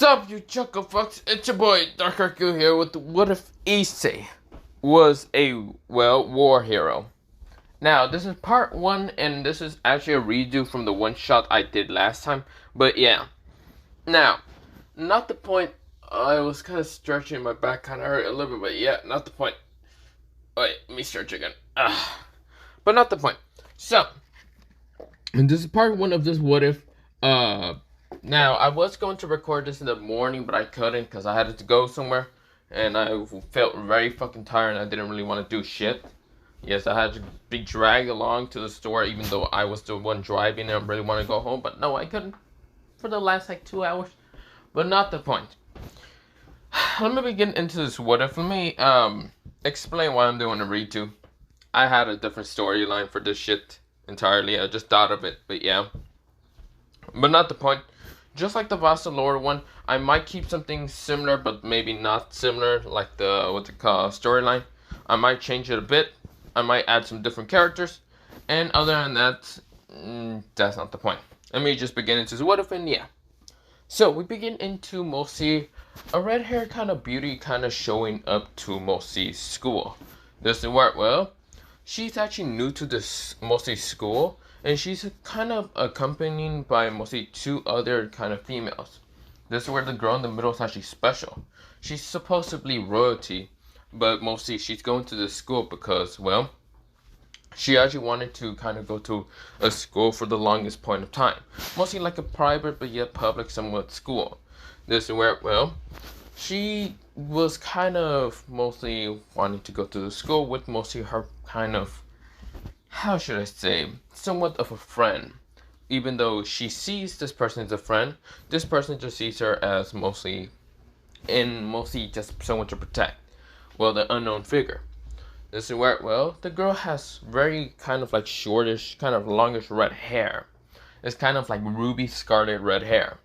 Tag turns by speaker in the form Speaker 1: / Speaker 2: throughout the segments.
Speaker 1: Sup, you chuckle fucks? It's your boy Dark Arcu here with the What If Issei was a war hero. Now this is part 1, and this is actually a redo from the one shot I did last time. But yeah, now not the point. I was kind of stretching, my back kind of hurt a little bit, but yeah, not the point. Wait, let me stretch again. But not the point. So, and this is part 1 of this What If. Now, I was going to record this in the morning, but I couldn't because I had to go somewhere. And I felt very fucking tired and I didn't really want to do shit. Yes, I had to be dragged along to the store even though I was the one driving and I really want to go home. But no, I couldn't for the last 2 hours. But not the point. Let me begin into this What If. Let me explain why I'm doing a redo. I had a different storyline for this shit entirely. I just thought of it, but yeah. But not the point. Just like the Vassalor one, I might keep something similar, but maybe not similar, like the, storyline. I might change it a bit. I might add some different characters. And other than that, that's not the point. Let me just begin into What If, and yeah. So, we begin into mostly a red hair kind of beauty kind of showing up to mostly school. This is where, well, she's actually new to this mostly school. And she's kind of accompanied by mostly 2 other kind of females. This is where the girl in the middle is actually special. She's supposedly royalty, but mostly she's going to this school because, well, she actually wanted to kind of go to a school for the longest point of time. Mostly like a private but yet public somewhat school. This is where, well, she was kind of mostly wanting to go to the school with mostly her kind of, how should I say, somewhat of a friend. Even though she sees this person as a friend, this person just sees her as mostly just someone to protect. Well, the unknown figure. This is where, well, the girl has very kind of like shortish, kind of longish red hair. It's kind of like ruby scarlet red hair.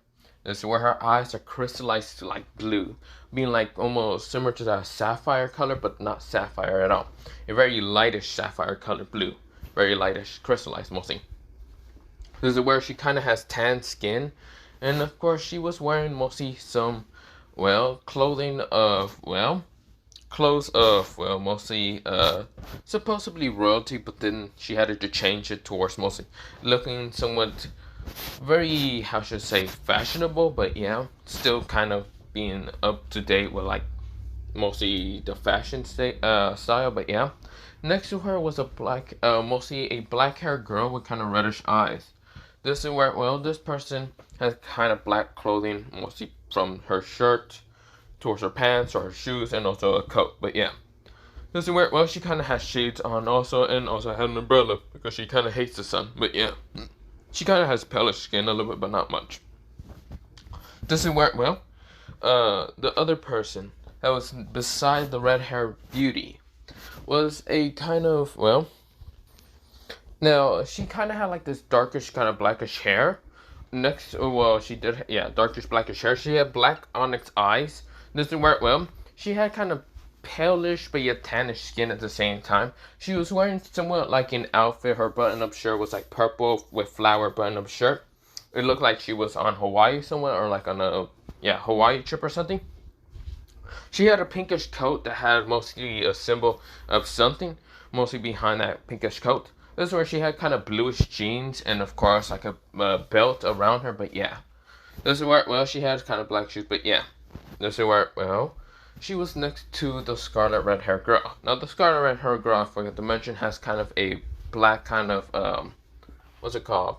Speaker 1: This is where her eyes are crystallized to like blue, being like almost similar to that sapphire color, but not sapphire at all. A very lightish sapphire color blue. Very lightish, crystallized mostly. This is where she kind of has tan skin. And of course she was wearing mostly some, well, clothes of, mostly, supposedly royalty. But then she had to change it towards mostly looking somewhat very, how should I say, fashionable. But yeah, still kind of being up to date with like mostly the fashion style. But yeah. Next to her was mostly a black-haired girl with kind of reddish eyes. This is where, well, this person has kind of black clothing, mostly from her shirt towards her pants or her shoes, and also a coat. But yeah, this is where, well, she kind of has shades on also, and also had an umbrella because she kind of hates the sun. But yeah, she kind of has palish skin a little bit, but not much. This is where, well, the other person that was beside the red-haired beauty was a kind of, well, now she kind of had like this darkish kind of blackish hair. Darkish blackish hair. She had black onyx eyes. This is where, well, she had kind of palish but yet tannish skin at the same time. She was wearing somewhat like an outfit. Her button-up shirt was like purple with flower button-up shirt. It looked like she was on Hawaii somewhere, or like on a Hawaii trip or something. She had a pinkish coat that had mostly a symbol of something, mostly behind that pinkish coat. This is where she had kind of bluish jeans and, of course, like a belt around her, but yeah. This is where, well, she had kind of black shoes, but yeah. This is where, well, she was next to the scarlet red hair girl. Now, the scarlet red hair girl, I forgot to mention, has kind of a black kind of,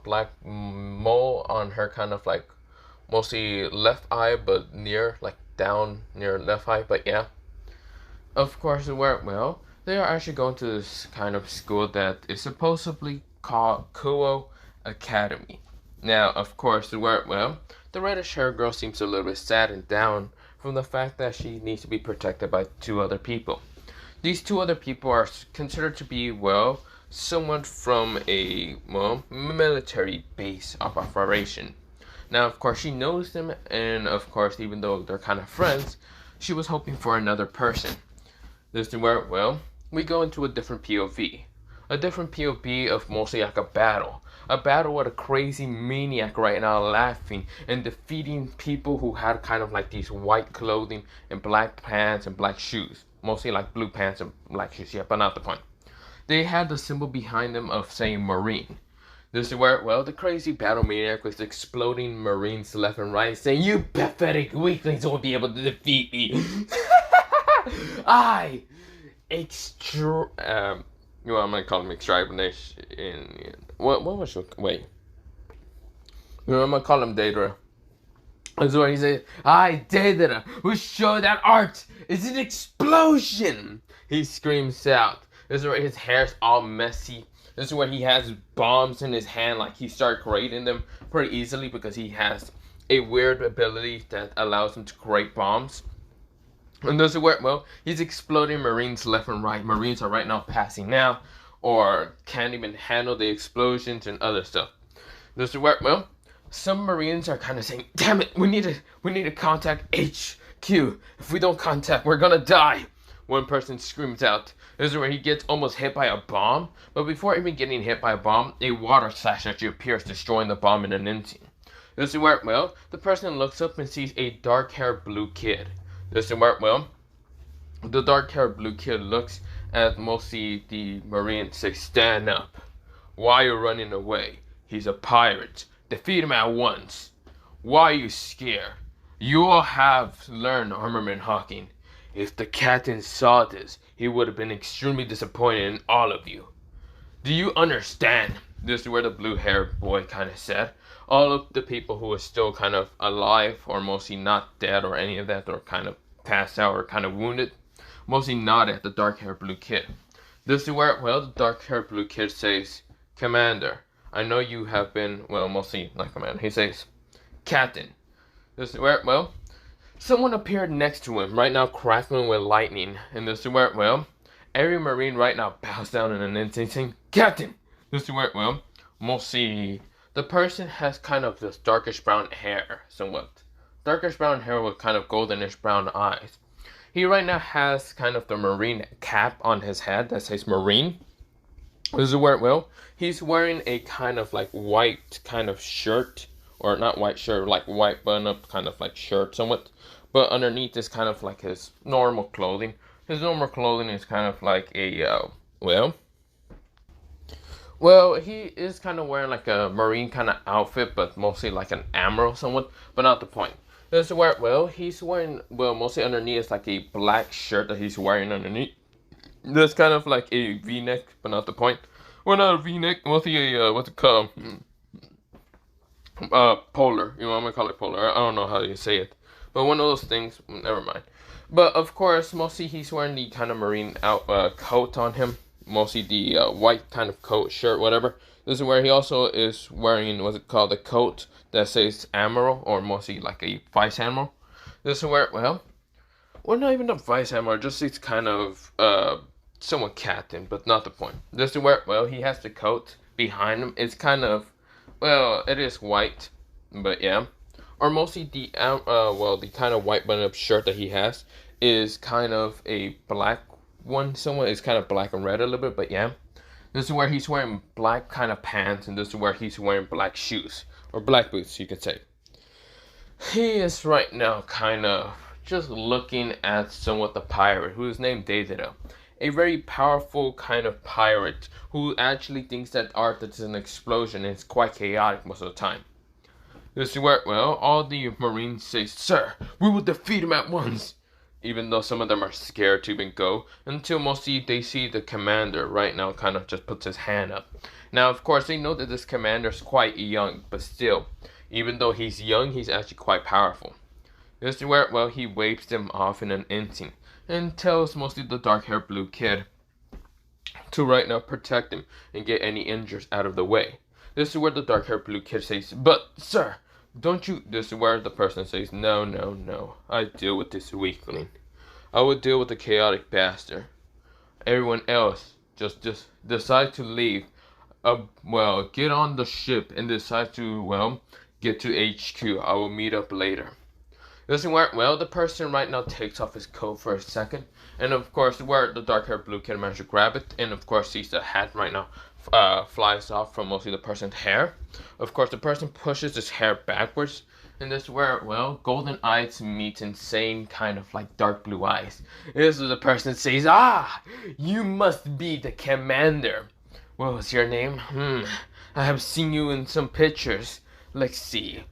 Speaker 1: black mole on her kind of like, mostly left eye, but down near left eye, but yeah. Of course, where, well, they are actually going to this kind of school that is supposedly called Kuo Academy. Now, of course, where, well, the reddish hair girl seems a little bit sad and down from the fact that she needs to be protected by 2 other people. These 2 other people are considered to be, well, somewhat from a, well, military base of operation. Now, of course, she knows them, and of course, even though they're kind of friends, she was hoping for another person. This is where, well, we go into a different POV. a different POV of mostly like a battle. A battle with a crazy maniac right now laughing and defeating people who had kind of like these white clothing and black pants and black shoes. Mostly like blue pants and black shoes, yeah, but not the point. They had the symbol behind them of saying Marine. This is where, well, the crazy battle maniac was exploding Marines left and right, saying, "You pathetic weaklings won't be able to defeat me." I well, I'm gonna call him extraordination. What was your wait? I'm gonna call him Daedra. That's what he says. "I, Daedra, will show that art is an explosion!" He screams out. This is where his hair's all messy. This is where he has bombs in his hand, like he started creating them pretty easily because he has a weird ability that allows him to create bombs. And this is where, well, he's exploding Marines left and right. Marines are right now passing out or can't even handle the explosions and other stuff. This is where, well, some Marines are kind of saying, "Damn it, we need to contact HQ. If we don't contact, we're gonna die." One person screams out. This is where he gets almost hit by a bomb, but before even getting hit by a bomb, a water slash actually appears, destroying the bomb in an instant. This is where, well, the person looks up and sees a dark-haired blue kid. This is where, well, the dark-haired blue kid looks at mostly the Marine and says, "Stand up. Why are you running away? He's a pirate. Defeat him at once. Why are you scared? You all have learned armament hawking. If the captain saw this, he would have been extremely disappointed in all of you. Do you understand?" This is where the blue-haired boy kind of said. All of the people who are still kind of alive, or mostly not dead or any of that, or kind of passed out or kind of wounded, mostly nodded at the dark-haired blue kid. This is where, well, the dark-haired blue kid says, "Commander, I know you have been," well, mostly not commander. He says, "Captain." This is where, well, someone appeared next to him, right now crackling with lightning. And this is where, well, every Marine right now bows down in an instant saying, "Captain." This is where, well, mostly the person has kind of this darkish brown hair, somewhat. Darkish brown hair with kind of goldenish brown eyes. He right now has kind of the Marine cap on his head that says Marine. This is where, well, he's wearing a kind of like white kind of shirt, or not white shirt, like white button-up kind of like shirt somewhat. But underneath is kind of like his normal clothing. His normal clothing is kind of like a, well, he is kind of wearing like a Marine kind of outfit, but mostly like an admiral somewhat, but not the point. This is where, well, he's wearing, well, mostly underneath is like a black shirt that he's wearing underneath. That's kind of like a V-neck, but not the point. Well, not a V-neck, mostly a, what's it called? Polar. You know, I'm gonna call it polar. I don't know how you say it. But one of those things, never mind. But of course, mostly he's wearing the kind of Marine coat on him. Mostly the white kind of coat, shirt, whatever. This is where he also is wearing, what's it called, the coat that says Admiral, or mostly like a Vice Admiral. This is where, well, not even a Vice Admiral, just it's kind of somewhat captain, but not the point. This is where, well, he has the coat behind him. It's kind of, well, it is white, but yeah. Or mostly the, the kind of white button-up shirt that he has is kind of a black one. Somewhat is kind of black and red a little bit, but yeah. This is where he's wearing black kind of pants, and this is where he's wearing black shoes, or black boots, you could say. He is right now kind of just looking at somewhat the pirate, who is named Daedra. A very powerful kind of pirate who actually thinks that art is an explosion and it's quite chaotic most of the time. This is where, well, all the Marines say, "Sir, we will defeat him at once." Even though some of them are scared to even go, until mostly they see the commander right now kind of just puts his hand up. Now, of course, they know that this commander is quite young, but still, even though he's young, he's actually quite powerful. This is where, well, he waves them off in an instant and tells mostly the dark-haired blue kid to right now protect him and get any injuries out of the way. This is where the dark-haired blue kid says, "But, sir, don't you..." This is where the person says, No, I deal with this weakling. I would deal with the chaotic bastard. Everyone else just decide to leave. Get on the ship and decide to, get to HQ. I will meet up later." Doesn't work well. The person right now takes off his coat for a second, and of course, where the dark-haired blue kid managed to grab it, and of course, sees the hat right now flies off from mostly the person's hair. Of course, the person pushes his hair backwards, and this is where, well, golden eyes meet insane kind of like dark blue eyes. This is the person says, "Ah, you must be the commander. What was your name? I have seen you in some pictures. Let's see.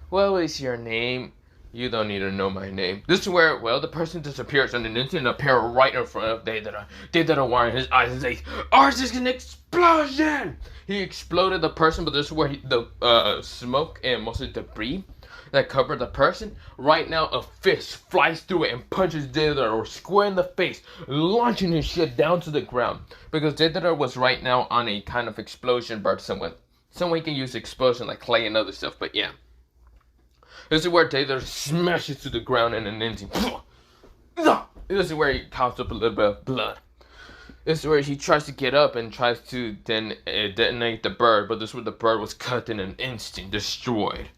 Speaker 1: What is your name? You don't need to know my name." This is where, well, the person disappears and an instant appear right in front of Daedara. Daedara wiring his eyes and says, "Ours is an explosion!" He exploded the person, but this is where the smoke and mostly debris that covered the person. Right now, a fist flies through it and punches Daedara square in the face, launching his shit down to the ground. Because Daedara was right now on a kind of explosion burst somewhere. Someone can use explosion like clay and other stuff, but yeah. This is where Daedra smashes to the ground in an instant. This is where he coughs up a little bit of blood. This is where he tries to get up and tries to then detonate the bird, but this is where the bird was cut in an instant, destroyed.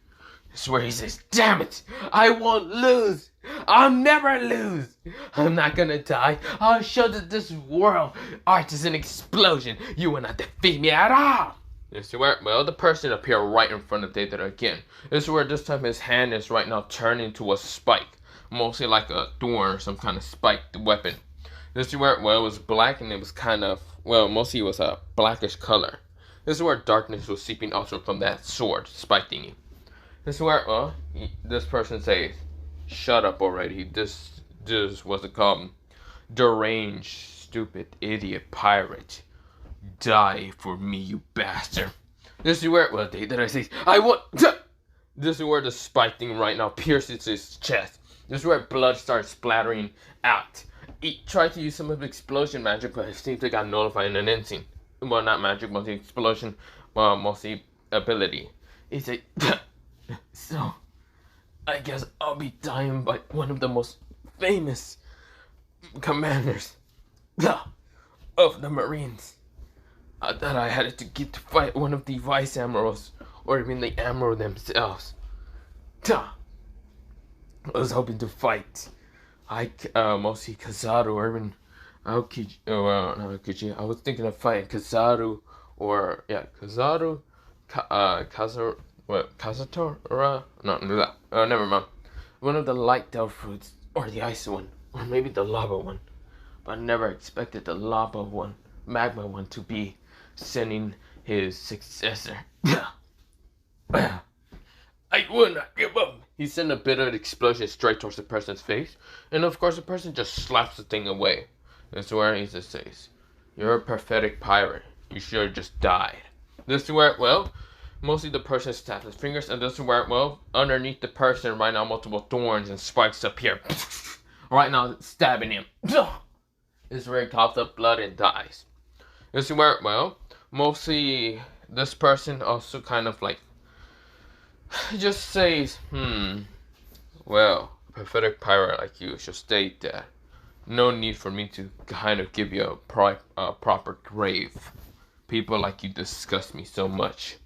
Speaker 1: This is where he says, "Damn it! I won't lose! I'll never lose! I'm not gonna die. I'll show that this world art is an explosion. You will not defeat me at all!" This is where, well, the person appeared right in front of Daedra again. This is where this time his hand is right now turned into a spike. Mostly like a thorn or some kind of spiked weapon. This is where, well, it was black and it was kind of, well, mostly it was a blackish color. This is where darkness was seeping out from that sword, spike thingy. This is where, well, this person says, "Shut up already. This what's it called? Deranged, stupid, idiot pirate. Die for me, you bastard." This is where, well, Daedra says, "I want." This is where the spike thing right now pierces his chest. This is where blood starts splattering out. He tried to use some of the explosion magic, but it seems like got nullified in an instant. Well, not magic, mostly explosion, well, mostly ability. He said, "So, I guess I'll be dying by one of the most famous commanders of the Marines. That I had to get to fight one of the vice admirals, or even the admiral themselves. I was hoping to fight mostly Kazaru, or even Aokiji. Well, not Aokiji. I was thinking of fighting Kazaru, or yeah, Kazaru, Kazatora. No, never mind. One of the light delta fruits, or the ice one, or maybe the lava one. But I never expected the lava one, magma one, to be sending his successor. I will not give up." He sent a bit of explosion straight towards the person's face, and of course the person just slaps the thing away. That's where he just says, "You're a pathetic pirate. You should have just died." This is where, well, mostly the person snaps his fingers, and this is where, well, underneath the person right now multiple thorns and spikes appear. Right now stabbing him. This is where he coughs up blood and dies. This is where, well, mostly this person also kind of like just says, "Well, a pathetic pirate like you should stay dead. No need for me to kind of give you a proper grave. People like you disgust me so much."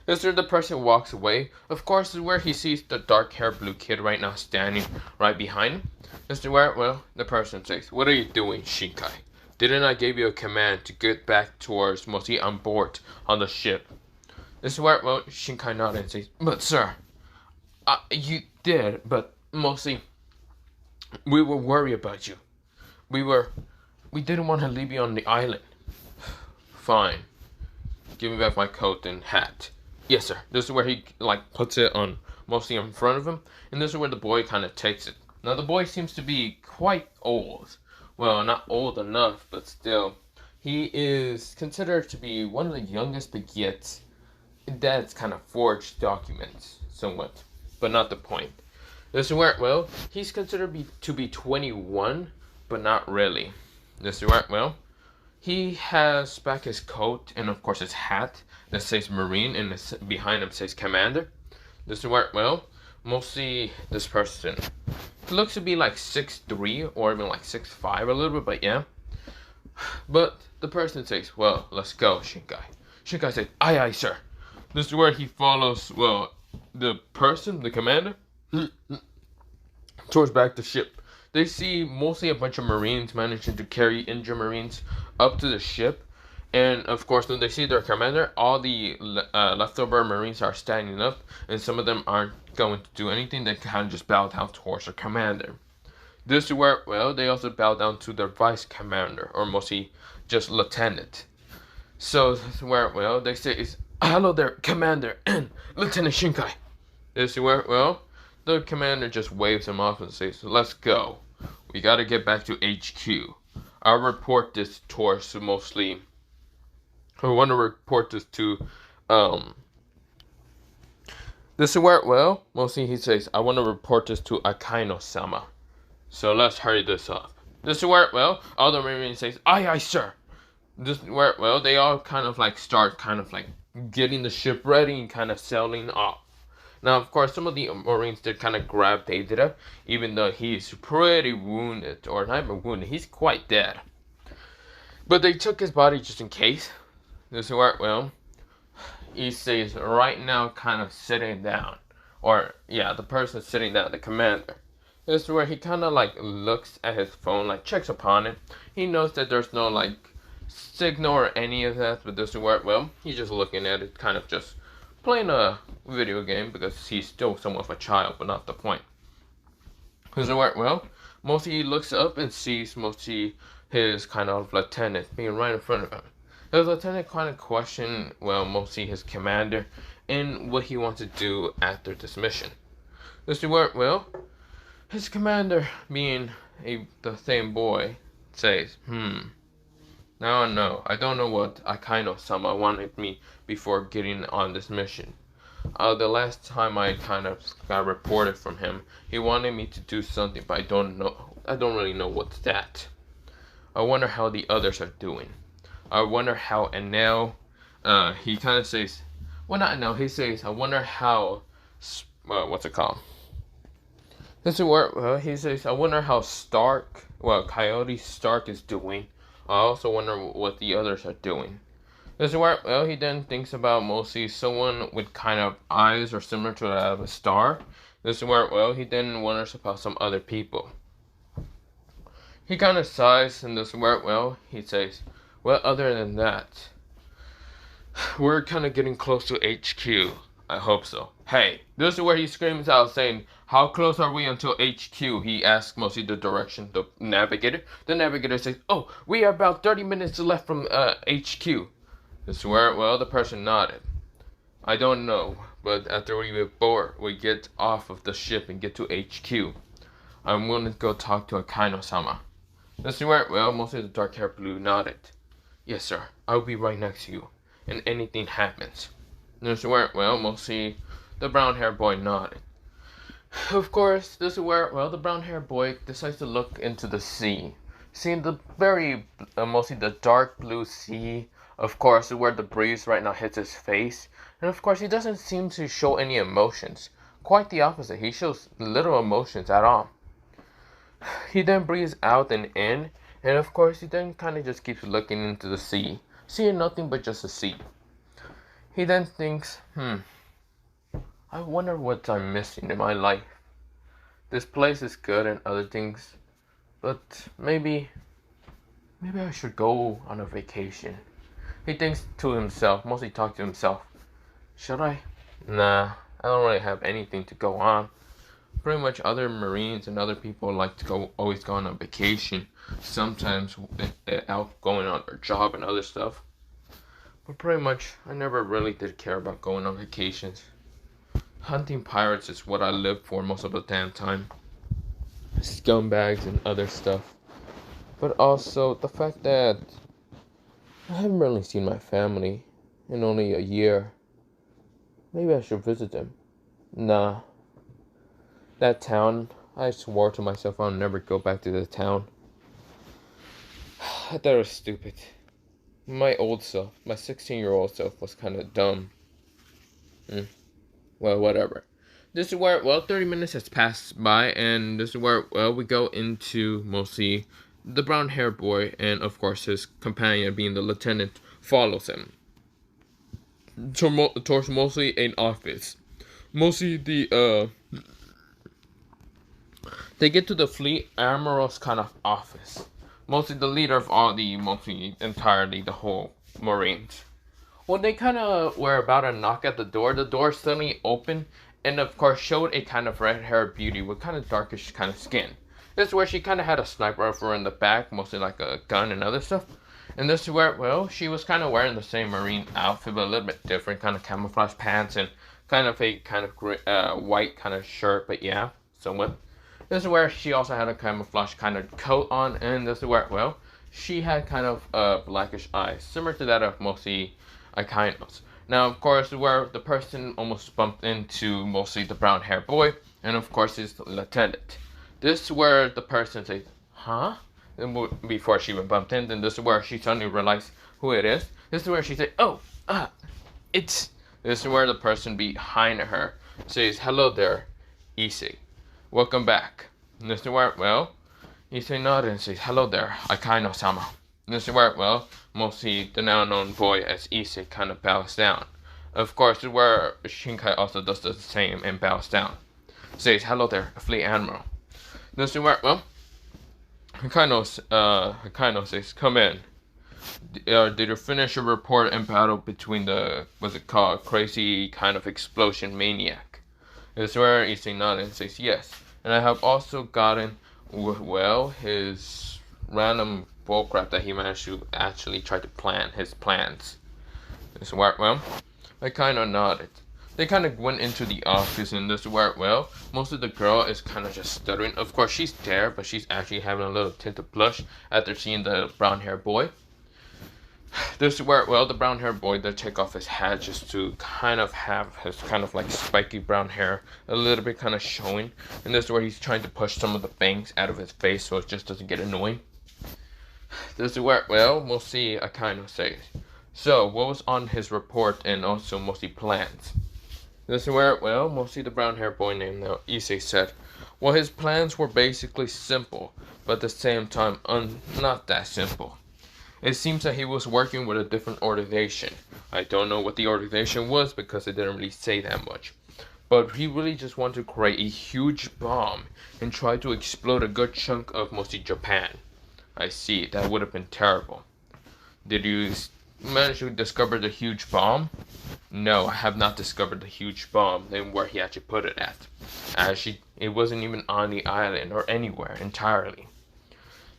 Speaker 1: This is where the person walks away. Of course, this is where he sees the dark-haired blue kid right now standing right behind him. This is where, well, the person says, "What are you doing, Shinkai? Didn't I give you a command to get back towards mostly on board on the ship?" This is where, well, Shinkai nodded and says, "But sir, you did, but mostly we were worried about you. We didn't want to leave you on the island." "Fine. Give me back my coat and hat." "Yes, sir." This is where he like puts it on mostly in front of him, and this is where the boy kind of takes it. Now the boy seems to be quite old. Well, not old enough, but still, he is considered to be one of the youngest, but yet that's kind of forged documents somewhat, but not the point. This is where, well, he's considered to be 21, but not really. This is where, well, he has back his coat and of course his hat that says Marine, and behind him says Commander. This is where, well, mostly this person looks to be like 6'3" or even like 6'5" a little bit, but yeah. But the person says, "Well, let's go, Shinkai." Shinkai says, "Aye, aye, sir." This is where he follows, well, the person, the commander, towards back the ship. They see mostly a bunch of Marines managing to carry injured Marines up to the ship. And of course, when they see their commander, all the leftover Marines are standing up, and some of them aren't going to do anything. They kind of just bow down towards their commander. This is where, well, they also bow down to their vice commander, or mostly just lieutenant. So this is where, well, they say, "Hello there, commander, and Lieutenant Shinkai." This is where, well, the commander just waves him off and says, "Let's go. We gotta get back to HQ. I'll report this towards mostly. I want to report this to, this is where, well, mostly he says, I want to report this to Akaino-sama. So let's hurry this up." This is where, well, all the Marines says, "Aye, aye, sir." This is where, well, they all kind of like start kind of like getting the ship ready and kind of sailing off. Now, of course, some of the Marines did kind of grab Deidara, even though he's pretty wounded, or not even wounded, he's quite dead. But they took his body just in case. This is where, well, Issei is right now kind of sitting down. Or, yeah, the person sitting down, the commander. This is where he kind of like looks at his phone, like checks upon it. He knows that there's no like signal or any of that, but this is where, well, he's just looking at it, kind of just playing a video game because he's still somewhat of a child, but not the point. This is where, well, mostly he looks up and sees mostly his kind of lieutenant being right in front of him. His lieutenant kind of questioned, well, mostly his commander and what he wants to do after this mission. This is where, well, his commander, being the same boy, says, "Now I know. I don't know what Akaino-sama wanted me before getting on this mission. The last time I kind of got reported from him, he wanted me to do something, but I don't really know what's that. I wonder how the others are doing. I wonder how," and now, he kind of says, well, not now, he says, "I wonder how, what's it called? This is where, well, he says, "I wonder how Coyote Stark is doing. I also wonder what the others are doing." This is where, well, he then thinks about mostly someone with kind of eyes or similar to that of a star. This is where, well, he then wonders about some other people. He kind of sighs, and this is where, well, he says, "Well, other than that, we're kind of getting close to HQ. I hope so." Hey, this is where he screams out saying, "How close are we until HQ?" He asks mostly the direction, the navigator. The navigator says, "Oh, we are about 30 minutes left from HQ. This is where, well, the person nodded. "I don't know, but after we get off of the ship and get to HQ, I'm going to go talk to Akaino-sama." This is where, well, mostly the dark-haired blue nodded. "Yes, sir. I'll be right next to you, and anything happens." This is where, well, mostly the brown-haired boy nodded. Of course, this is where, well, the brown-haired boy decides to look into the sea. Seeing the very, mostly the dark blue sea, of course, is where the breeze right now hits his face. And of course, he doesn't seem to show any emotions. Quite the opposite. He shows little emotions at all. He then breathes out and in, and of course, he then kind of just keeps looking into the sea, seeing nothing but just the sea. He then thinks, I wonder what I'm missing in my life. This place is good and other things, but maybe I should go on a vacation. He thinks to himself, mostly talk to himself. Should I? Nah, I don't really have anything to go on. Pretty much other Marines and other people like to always go on a vacation. Sometimes they're out going on their job and other stuff. But pretty much, I never really did care about going on vacations. Hunting pirates is what I live for most of the damn time. Scumbags and other stuff. But also, the fact that I haven't really seen my family in only a year. Maybe I should visit them. Nah. That town, I swore to myself I'll never go back to the town. I thought it was stupid. My old self, my 16-year-old self was kind of dumb. Well, whatever. This is where, 30 minutes has passed by, and this is where, we go into mostly the brown-haired boy, and of course his companion, being the lieutenant, follows him towards mostly an office. Mostly the They get to the fleet admiral's kind of office. Mostly the leader of all the, mostly entirely the whole Marines. When they kind of were about to knock at the door suddenly opened and of course showed a kind of red-haired beauty with kind of darkish kind of skin. This is where she kind of had a sniper rifle in the back, mostly like a gun and other stuff. And this is where, well, she was kind of wearing the same Marine outfit, but a little bit different, kind of camouflage pants and kind of a kind of white kind of shirt, but yeah, somewhat. This is where she also had a camouflage kind of coat on, and this is where, well, she had kind of blackish eyes, similar to that of mostly Akaino's. Now, of course, where the person almost bumped into mostly the brown-haired boy, and of course his lieutenant. This is where the person says, huh? And before she even bumped in, then this is where she suddenly realized who it is. This is where she said, oh, it's... This is where the person behind her says, hello there, Issei. Welcome back. And this is where, well, Issei nodded and says, hello there, Akaino-sama. And this is where, well, mostly the now known boy as Issei kind of bows down. Of course, this is where Shinkai also does the same and bows down. Says, hello there, Fleet Admiral. This is where, well, Akaino says, come in. Did you finish your report and battle between the, what's it called, crazy kind of explosion maniac? This is where Issei nodded and says, yes. And I have also gotten, well, his random bullcrap that he managed to actually try to plan his plans. This is where, well, I kind of nodded. They kind of went into the office, and this is where, well, most of the girl is kind of just stuttering. Of course, she's there, but she's actually having a little tint of blush after seeing the brown-haired boy. This is where, well, the brown-haired boy did take off his hat just to kind of have his kind of like spiky brown hair a little bit kind of showing. And this is where he's trying to push some of the bangs out of his face so it just doesn't get annoying. This is where, well, we'll see Akaino says. So, what was on his report and also mostly plans? This is where, well, mostly the brown-haired boy named Issei said, well, his plans were basically simple, but at the same time, not that simple. It seems that he was working with a different organization. I don't know what the organization was because it didn't really say that much. But he really just wanted to create a huge bomb and try to explode a good chunk of mostly Japan. I see, that would have been terrible. Did you manage to discover the huge bomb? No, I have not discovered the huge bomb and where he actually put it at. Actually, it wasn't even on the island or anywhere entirely.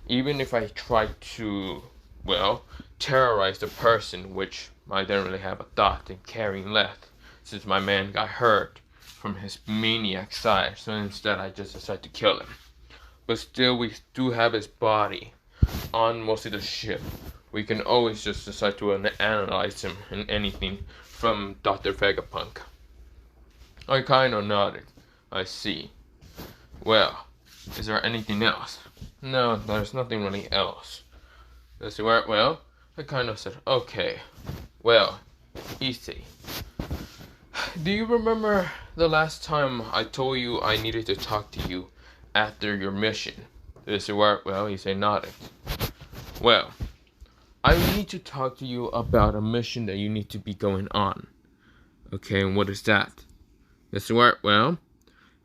Speaker 1: Even if I tried to, well, terrorize the person, which I didn't really have a thought in carrying left, since my man got hurt from his maniac side, so instead I just decided to kill him. But still, we do have his body on most of the ship. We can always just decide to analyze him and anything from Dr. Vegapunk. I kind of nodded. I see. Well, is there anything else? No, there's nothing really else. This is where, well, I kind of said, okay. Well, Issei, do you remember the last time I told you I needed to talk to you after your mission? This is where, well, Issei nodded. Well, I need to talk to you about a mission that you need to be going on. Okay, and what is that? This is where, well,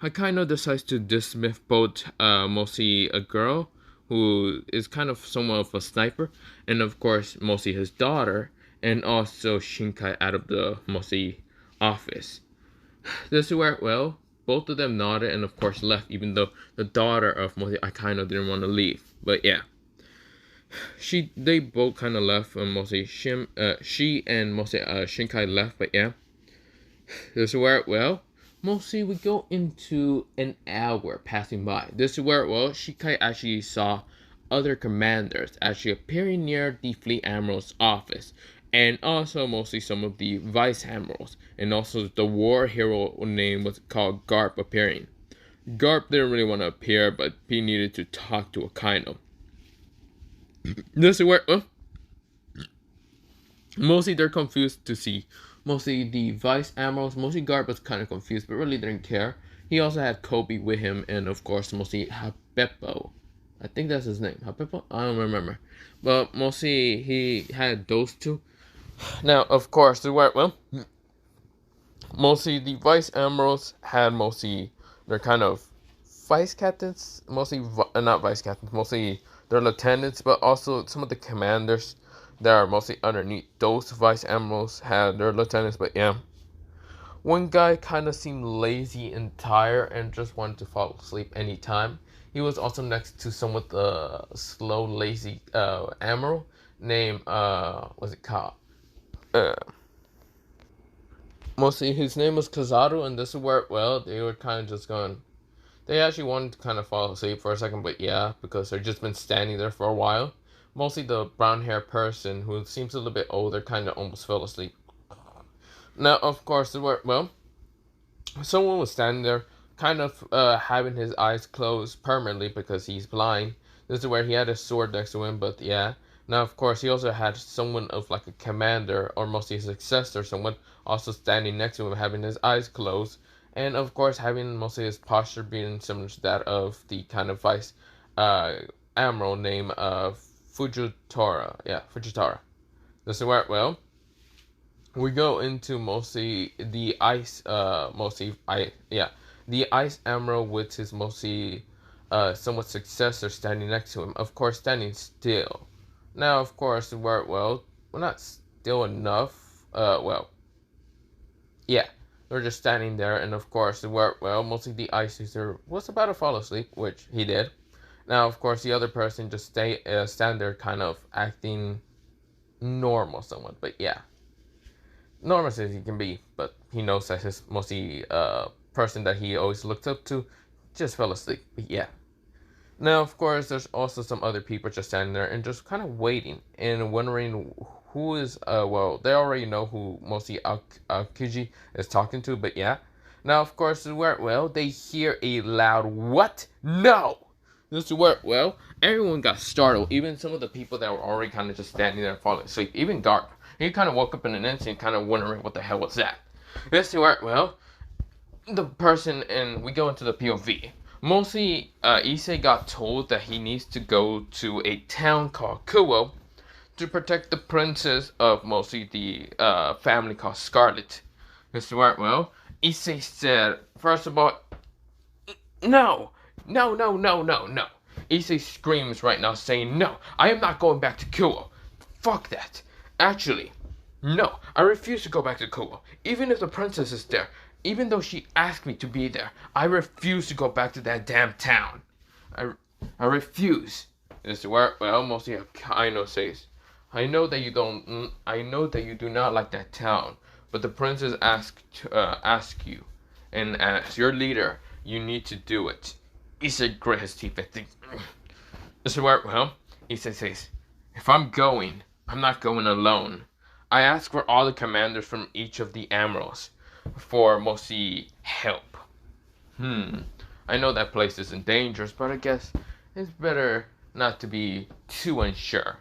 Speaker 1: I kind of decides to dismiss both mostly a girl who is kind of somewhat of a sniper, and of course mostly his daughter, and also Shinkai out of the mostly office. This is where, well, both of them nodded and of course left, even though the daughter of mostly I kind of didn't want to leave. But yeah. They both kind of left, and mostly she and mostly Shinkai left, but yeah. This is where, well, mostly we go into an hour passing by. This is where, well, Shinkai actually saw other commanders actually appearing near the Fleet Admiral's office, and also mostly some of the Vice Admirals, and also the war hero name was called Garp appearing. Garp didn't really want to appear, but he needed to talk to Akaino. This is where, mostly they're confused to see. Mostly the Vice Admirals, mostly Garp was kind of confused, but really didn't care. He also had Kobe with him, and of course, mostly Hapepo. I think that's his name. Hapepo? I don't remember. But mostly he had those two. Now, of course, mostly the Vice Admirals had mostly their kind of vice captains, mostly not vice captains, mostly their lieutenants, but also some of the commanders that are mostly underneath those vice admirals had their lieutenants. But yeah, one guy kind of seemed lazy and tired and just wanted to fall asleep anytime. He was also next to someone with a slow, lazy admiral named what's it called? Uh, Mostly his name was Kazaru, and this is where well they were kind of just going. They actually wanted to kind of fall asleep for a second, but yeah, because they've just been standing there for a while. Mostly the brown hair person who seems a little bit older kind of almost fell asleep. Now, of course, well, someone was standing there, kind of having his eyes closed permanently because he's blind. This is where he had a sword next to him, but yeah. Now, of course, he also had someone of like a commander or mostly a successor, someone also standing next to him, having his eyes closed, and of course, having mostly his posture being similar to that of the kind of vice uh, admiral named Fujitora. Yeah, Fujitora. This is where well we go into mostly the ice the ice admiral with his mostly somewhat successor standing next to him, of course standing still. Now of course well not still enough, yeah, they're just standing there, and of course well mostly the ice user was about to fall asleep, which he did. Now of course the other person just stand there kind of acting normal somewhat, but yeah, normal as he can be, but he knows that his mostly person that he always looked up to just fell asleep. But yeah. Now, of course, there's also some other people just standing there and just kind of waiting and wondering who is, well, they already know who mostly Aokiji is talking to, but yeah. Now, of course, well, they hear a loud, "What? No!" This is where, well, everyone got startled, even some of the people that were already kind of just standing there falling asleep, even Garp. He kind of woke up in an instant, kind of wondering what the hell was that. This is where, well, the person, and we go into the POV. Mostly, Issei got told that he needs to go to a town called Kuo to protect the princess of mostly the family called Scarlet. This is where, well, Issei said, first of all, no, no, no, no, no, no. Issei screams right now saying, no, I am not going back to Kuo. Fuck that. Actually, no, I refuse to go back to Kuo. Even if the princess is there, even though she asked me to be there, I refuse to go back to that damn town. I refuse. This is where, well, mostly Kaino says, I know that you do not like that town, but the princess ask you, and as your leader, you need to do it. Issei grit his teeth and thinks, this is where, well, Issei says, if I'm going, I'm not going alone. I asked for all the commanders from each of the admirals for mostly help. I know that place isn't dangerous, but I guess it's better not to be too unsure.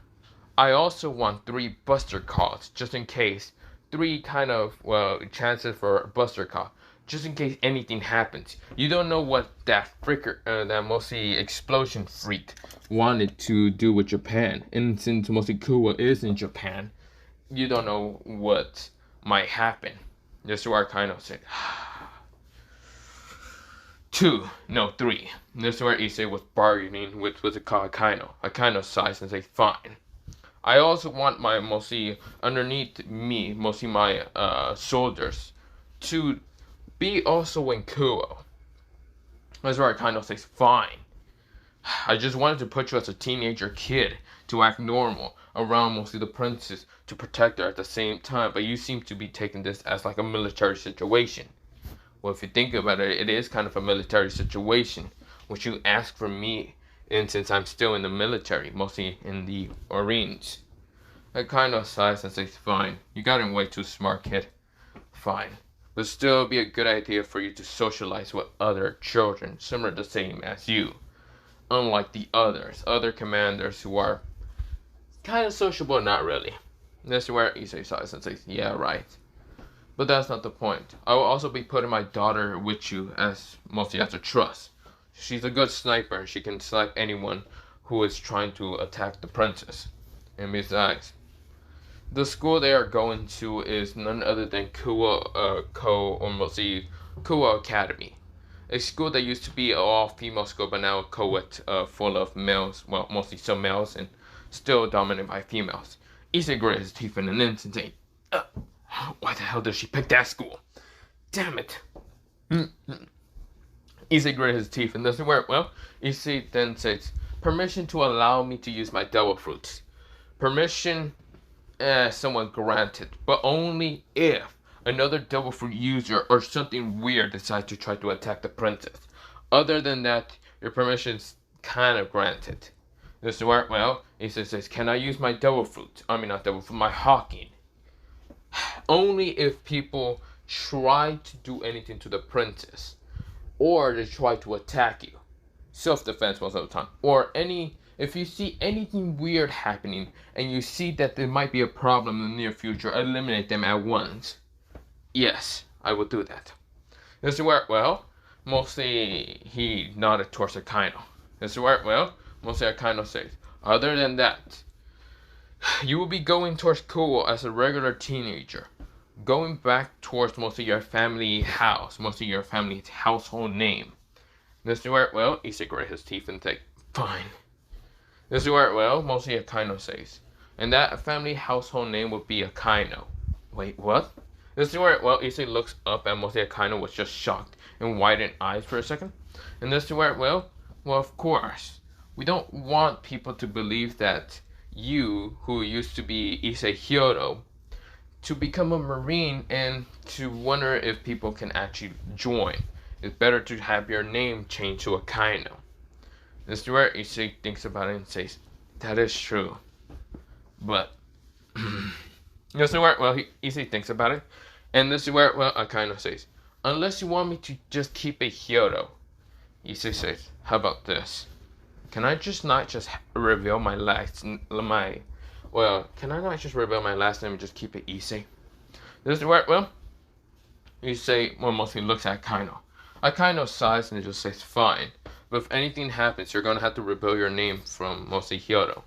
Speaker 1: I also want 3 buster calls, just in case. 3 kind of, well, chances for a buster call, just in case anything happens. You don't know what that that mostly explosion freak wanted to do with Japan. And since mostly Kuwa is in Japan, you don't know what might happen. This is where Kaino said, 2, no 3. This is where Issei was bargaining with the Kaino. Kaino sighs and says, fine. I also want my mostly underneath me, mostly my soldiers, to be also in Kuo. That's where Kaino says, fine. I just wanted to put you as a teenager kid to act normal around mostly the princess to protect her at the same time, but you seem to be taking this as like a military situation. Well, if you think about it, it is kind of a military situation, which you ask from me, and since I'm still in the military, mostly in the Marines. I kind of sighs and says, fine, you got him way too smart, kid. Fine. But still it'd be a good idea for you to socialize with other children, similar the same as you. Unlike the other commanders who are kind of sociable, not really. This is where Issei sighs and says, yeah, right. But that's not the point. I will also be putting my daughter with you as mostly as a trust. She's a good sniper. She can snipe anyone who is trying to attack the princess. And besides, the school they are going to is none other than Kuo Academy. a school that used to be an all-female school, but now a co-ed full of males, well, mostly some males, and still dominated by females. Issei gritted his teeth in an instant, saying, why the hell did she pick that school? Damn it. Issei gritted his teeth and doesn't work well. Issei then says, permission to allow me to use my devil fruits. Permission, somewhat granted, but only if another devil fruit user or something weird decides to try to attack the princess. Other than that, your permission's kind of granted. This work well. Issei says, can I use my devil fruit? I mean, not devil fruit, my Hawking. Only if people try to do anything to the princess, or they try to attack you. Self-defense most of the time. Or if you see anything weird happening and you see that there might be a problem in the near future, eliminate them at once. Yes, I will do that. This work well. Mostly he nodded towards Akaino. This work well. Mostly Akaino says, other than that, you will be going towards school as a regular teenager. Going back towards mostly your family house, mostly your family's household name. Mr. Well, Issei gritted his teeth and said, fine. Mr. Well, mostly Akaino says, and that family household name would be Akaino. Wait, what? Mr. Well, Issei looks up and mostly Akaino was just shocked and widened eyes for a second. And Mr. Well, of course. We don't want people to believe that you, who used to be Issei Hyodo, to become a Marine and to wonder if people can actually join. It's better to have your name changed to Akaino. This is where Issei thinks about it and says, that is true. But, this is where, Issei thinks about it. And this is where, Akaino says, unless you want me to just keep it Hyodo. Issei says, how about this? Can I not just reveal my last name and just keep it Issei? This is where, Issei mostly looks at Akaino. Akaino sighs and just says, fine. But if anything happens, you're going to have to reveal your name from mostly Hyodo.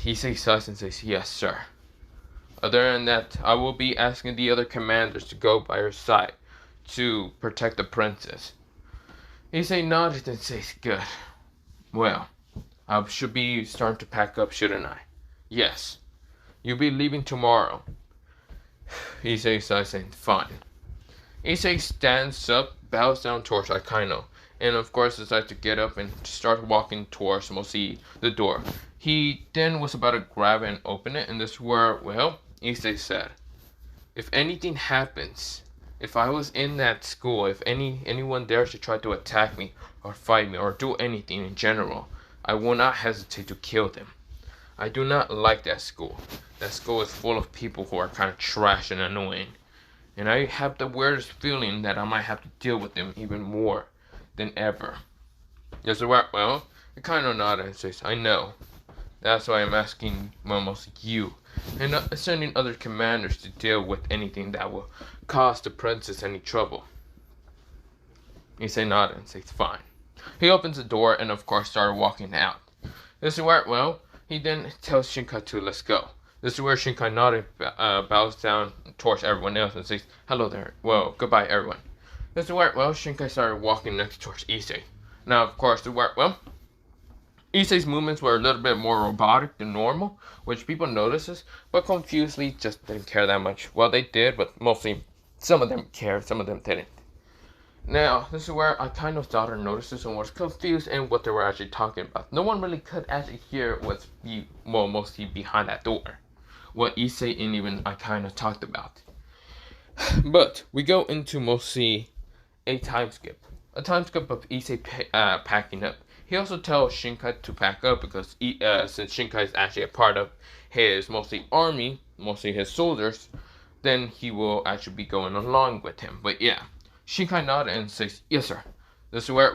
Speaker 1: Issei sighs and says, yes, sir. Other than that, I will be asking the other commanders to go by your side to protect the princess. Issei nodded and says, good. Well, I should be starting to pack up, shouldn't I? Yes. You'll be leaving tomorrow. Issei sighs and fine. Issei stands up, bows down towards Akaino, and of course decides to get up and start walking towards mostly the door. He then was about to grab it and open it, and this is where, Issei said, if anything happens, if I was in that school, if anyone dares to try to attack me or fight me or do anything in general, I will not hesitate to kill them. I do not like that school. That school is full of people who are kind of trash and annoying. And I have the weirdest feeling that I might have to deal with them even more than ever. Yes, well, it kind of nodded and says, I know. That's why I'm asking mostly you and not sending other commanders to deal with anything that will cause the princess any trouble. Issei nodded and says, fine. He opens the door and of course started walking out. This is where, he then tells Shinkai to let's go. This is where Shinkai nodded, bows down towards everyone else and says, hello there. Well, goodbye everyone. This is where, Shinkai started walking next towards Issei. Now, of course, Issei's movements were a little bit more robotic than normal, which people notices, but confusedly just didn't care that much. Well, they did, but mostly some of them cared, some of them didn't. Now, this is where Akaino's daughter notices and was confused in what they were actually talking about. No one really could actually hear what's mostly behind that door. What Issei and even Akaino talked about. But we go into mostly a time skip. A time skip of Issei packing up. He also tells Shinkai to pack up because since Shinkai is actually a part of his mostly army, mostly his soldiers, then he will actually be going along with him. But yeah, Shinkai nods and says, yes sir. This is where,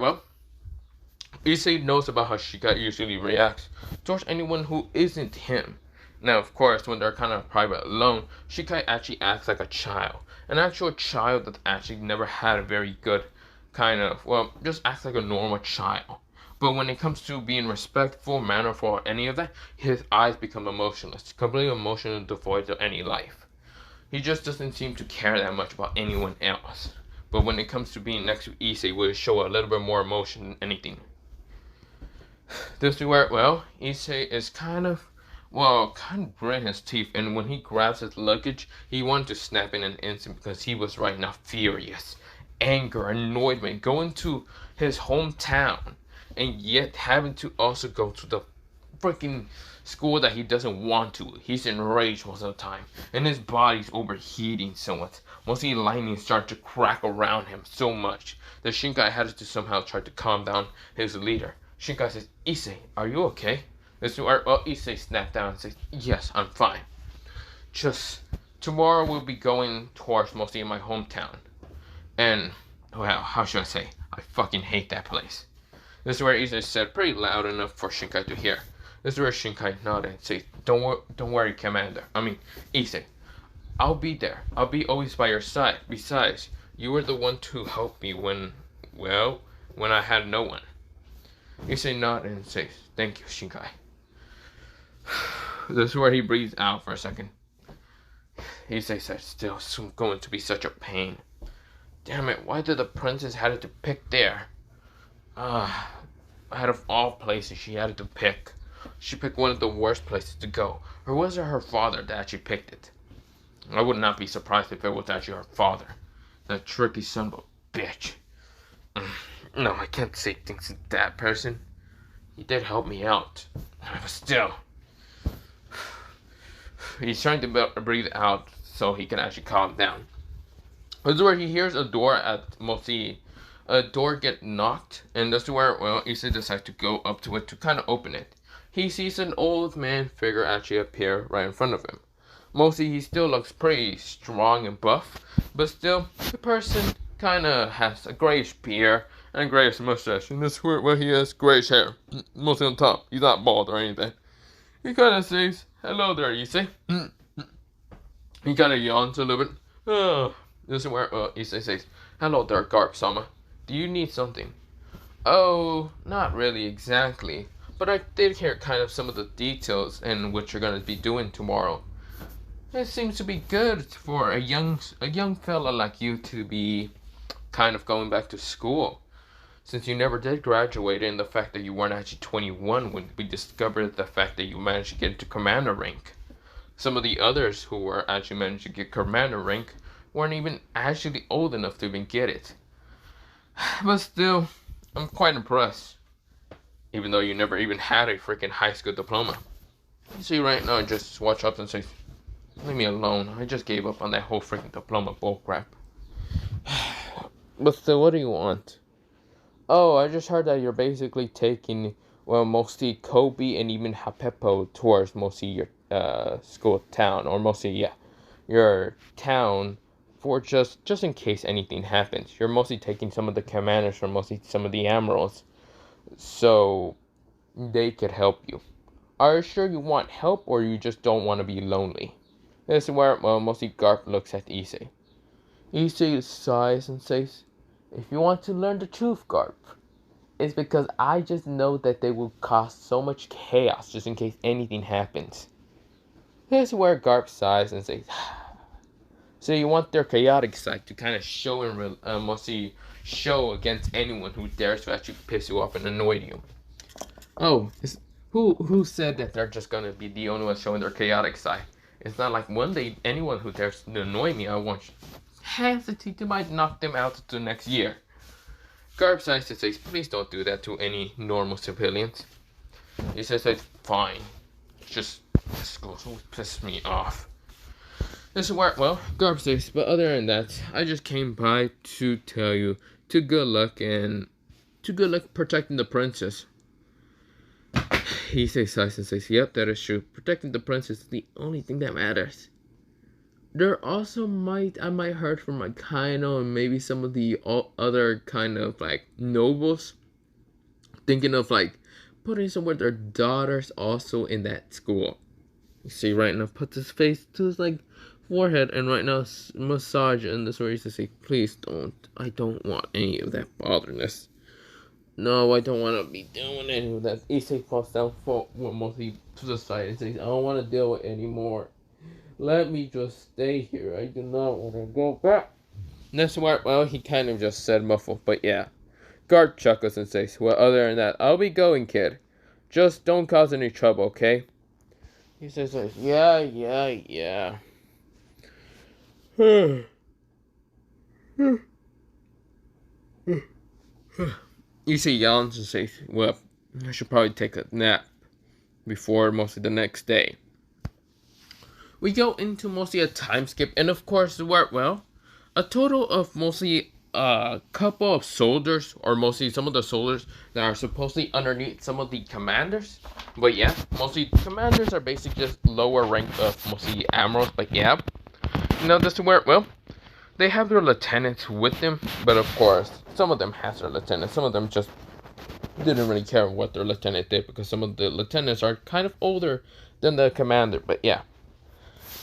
Speaker 1: Issei knows about how Shinkai usually reacts towards anyone who isn't him. Now, of course, when they're kind of private alone, Shinkai actually acts like a child. An actual child that actually never had a very good just acts like a normal child. But when it comes to being respectful, mannerful, or any of that, his eyes become emotionless, completely emotional, devoid of any life. He just doesn't seem to care that much about anyone else. But when it comes to being next to Issei, will show a little bit more emotion than anything. This is where, well, Issei is kind of gritting his teeth, and when he grabs his luggage, he wanted to snap in an instant because he was right now furious, anger, annoyed, going to his hometown, and yet having to also go to the freaking school that he doesn't want to. He's enraged most of the time, and his body's overheating somewhat. Mostly lightning started to crack around him so much that Shinkai had to somehow try to calm down his leader. Shinkai says, Issei, are you okay? This is where Issei snapped down and says, yes, I'm fine. Just tomorrow we'll be going towards mostly in my hometown. And, well, how should I say? I fucking hate that place. This is where Issei said pretty loud enough for Shinkai to hear. This is where Shinkai nodded and says, don't worry, Commander. Issei. I'll be there. I'll be always by your side. Besides, you were the one to help me when I had no one. Issei nodded and says, thank you, Shinkai. This is where he breathes out for a second. Issei says, still going to be such a pain. Damn it, why did the princess have to pick there? Out of all places she had to pick, she picked one of the worst places to go. Or was it her father that actually picked it? I would not be surprised if it was actually her father. That tricky son of a bitch. No, I can't say things to that person. He did help me out. But still. He's trying to breathe out so he can actually calm down. This is where he hears a door get knocked, and this is where, Issei decides to go up to it to kind of open it. He sees an old man figure actually appear right in front of him. Mostly he still looks pretty strong and buff, but still, the person kind of has a grayish beard and a grayish mustache, and this is where he has grayish hair, mostly on top. He's not bald or anything. He kind of says, hello there, Issei. He kind of yawns a little bit. Oh. This is where Issei says, hello there, Garp-sama. Do you need something? Oh, not really exactly. But I did hear kind of some of the details in what you're going to be doing tomorrow. It seems to be good for a young fella like you to be kind of going back to school. Since you never did graduate, and the fact that you weren't actually 21 when we discovered the fact that you managed to get into commander rank. Some of the others who were actually managed to get commander rank weren't even actually old enough to even get it. But still, I'm quite impressed. Even though you never even had a freaking high school diploma. You see, right now, just watch up and say, leave me alone. I just gave up on that whole freaking diploma bullcrap. But still, what do you want? Oh, I just heard that you're basically taking, mostly Kobe and even Hapepo towards mostly your school town. Or mostly, your town. For just in case anything happens. You're mostly taking some of the commanders from mostly some of the admirals, so they could help you. Are you sure you want help, or you just don't want to be lonely? This is where mostly Garp looks at Issei. Issei sighs and says, if you want to learn the truth, Garp, it's because I just know that they will cause so much chaos just in case anything happens. This is where Garp sighs and says, so you want their chaotic side to kind of show and mostly show against anyone who dares to actually piss you off and annoy you. Oh, who said that they're just gonna be the only ones showing their chaotic side? It's not like one day anyone who dares to annoy me, I won't hesitate to might knock them out to next year. Garp says, please don't do that to any normal civilians. He says, fine. Just this goes always pisses me off. This is where, Garp says, but other than that, I just came by to tell you to good luck protecting the princess. He says, yep, that is true. Protecting the princess is the only thing that matters. There also I might heard from like Kaino and maybe some of the other kind of like nobles thinking of like putting some of their daughters also in that school. You see right now, puts his face to his like forehead and right now massage, and this where he says, please don't. I don't want any of that botherness. No, I don't want to be doing any of that. Issei falls down mostly to the side and says, I don't want to deal with it anymore. Let me just stay here. I do not want to go back. This where, well, he kind of just said muffled, but yeah. Guard chuckles and says, well, other than that, I'll be going, kid. Just don't cause any trouble, okay? He says, yeah. Issei yawns and says, well, I should probably take a nap before mostly the next day. We go into mostly a time skip, and of course, well, a total of mostly a couple of soldiers, or mostly some of the soldiers that are supposedly underneath some of the commanders. But yeah, mostly commanders are basically just lower rank of mostly admirals, but yeah. This is where, well, they have their lieutenants with them, but of course, some of them has their lieutenants, some of them just didn't really care what their lieutenant did, because some of the lieutenants are kind of older than the commander, but yeah.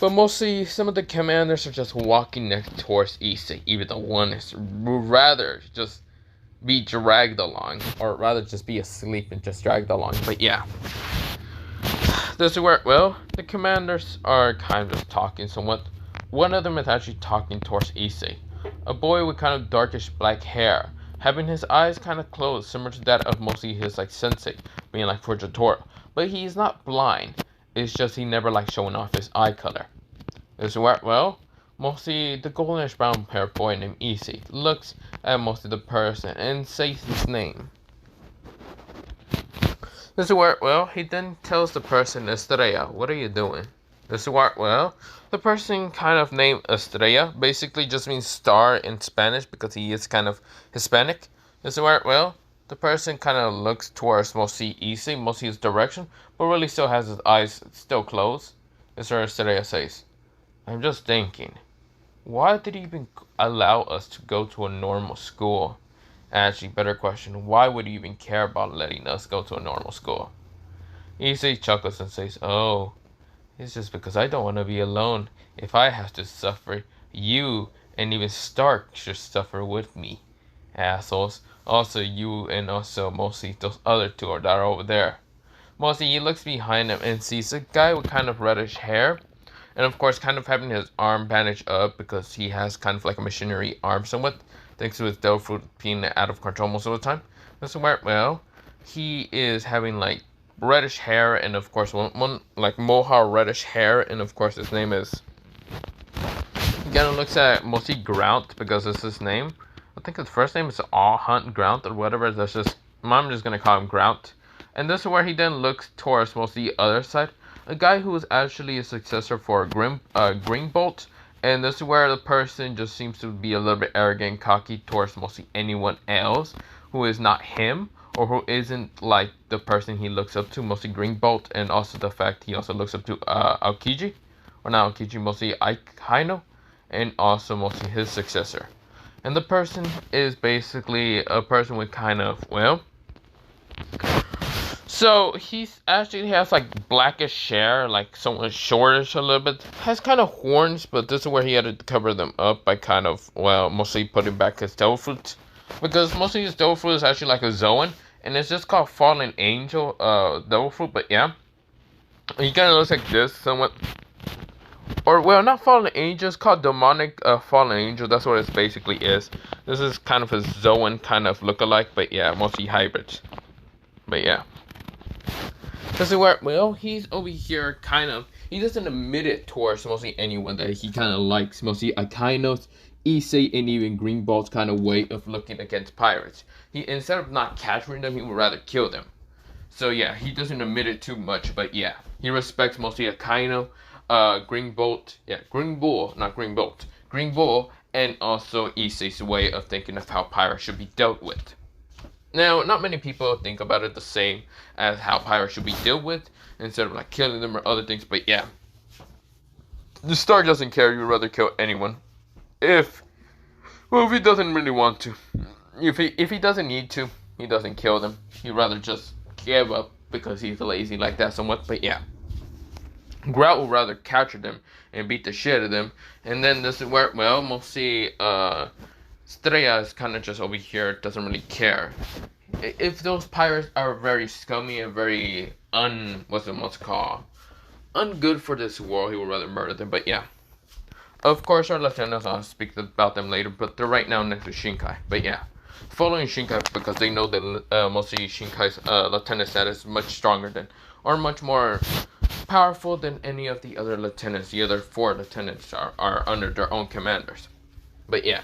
Speaker 1: But mostly, some of the commanders are just walking next towards Issei, even though one is rather just be dragged along, or rather just be asleep and just dragged along, but yeah. This is where, well, the commanders are kind of just talking somewhat. One of them is actually talking towards Issei, a boy with kind of darkish black hair, having his eyes kind of closed, similar to that of mostly his sensei, being like Fujitora. But he's not blind. It's just he never likes showing off his eye color. This is where, well, mostly the goldenish brown haired boy named Issei looks at mostly the person and says his name. This is where, well, he then tells the person, Estrella, what are you doing? This is where, well, the person kind of named Estrella basically just means star in Spanish because he is kind of Hispanic. This is where, well, the person kind of looks towards mostly Issei, mostly his direction, but really still has his eyes still closed. This is where Estrella says, I'm just thinking, why did he even allow us to go to a normal school? Actually, better question, why would he even care about letting us go to a normal school? Issei chuckles and says, oh, it's just because I don't want to be alone. If I have to suffer, you and even Stark should suffer with me. Assholes. Also you and also mostly those other two that are over there. Mostly he looks behind him and sees a guy with kind of reddish hair. And of course kind of having his arm bandaged up because he has kind of like a machinery arm somewhat. Thanks to his devil fruit being out of control most of the time. That's where, well, he is having like reddish hair and of course one like mohawk reddish hair, and of course his name is, he kind of looks at mostly Grount because it's his name. I think his first name is All Hunt Grount or whatever. That's just, I'm just gonna call him Grount. And this is where he then looks towards mostly the other side, a guy who is actually a successor for Greenbolt. And this is where the person just seems to be a little bit arrogant and cocky towards mostly anyone else who is not him, or who isn't like the person he looks up to, mostly Greenbolt, and also the fact he also looks up to Aokiji, or not Aokiji, mostly Haino, and also mostly his successor. And the person is basically a person with kind of, well, so he's actually has like blackish hair, like somewhat shortish a little bit, has kind of horns, but this is where he had to cover them up by kind of, well, mostly putting back his devil fruit, because mostly his devil fruit is actually like a Zoan, and it's just called Fallen Angel devil fruit, but yeah, he kind of looks like this somewhat, or well, not Fallen Angel, it's called Demonic Fallen Angel. That's what it basically is. This is kind of his Zoan kind of look-alike, but yeah, mostly hybrid, but yeah. This is where, well, he's over here kind of, he doesn't admit it towards mostly anyone that he kind of likes, mostly Akaino's, Issei, and even Greenbolt's kind of way of looking against pirates. He, instead of not capturing them, he would rather kill them. So yeah, he doesn't admit it too much, but yeah, he respects mostly Akaino, Greenbolt, yeah, Greenbull, not Greenbolt, Greenbull, and also Issei's way of thinking of how pirates should be dealt with. Now, not many people think about it the same as how pirates should be dealt with, instead of like killing them or other things, but yeah. The Star doesn't care, he would rather kill anyone. If he doesn't really want to. If he doesn't need to, he doesn't kill them. He'd rather just give up because he's lazy like that somewhat, but yeah. Grout would rather capture them and beat the shit out of them, and then this is where, well, mostly, Estrella is kind of just over here, doesn't really care. If those pirates are very scummy and very ungood for this world, he would rather murder them, but yeah. Of course, our lieutenants, I'll speak about them later, but they're right now next to Shinkai. But yeah, following Shinkai because they know that mostly Shinkai's lieutenant status is much stronger than, or much more powerful than any of the other lieutenants. The other 4 lieutenants are under their own commanders. But yeah,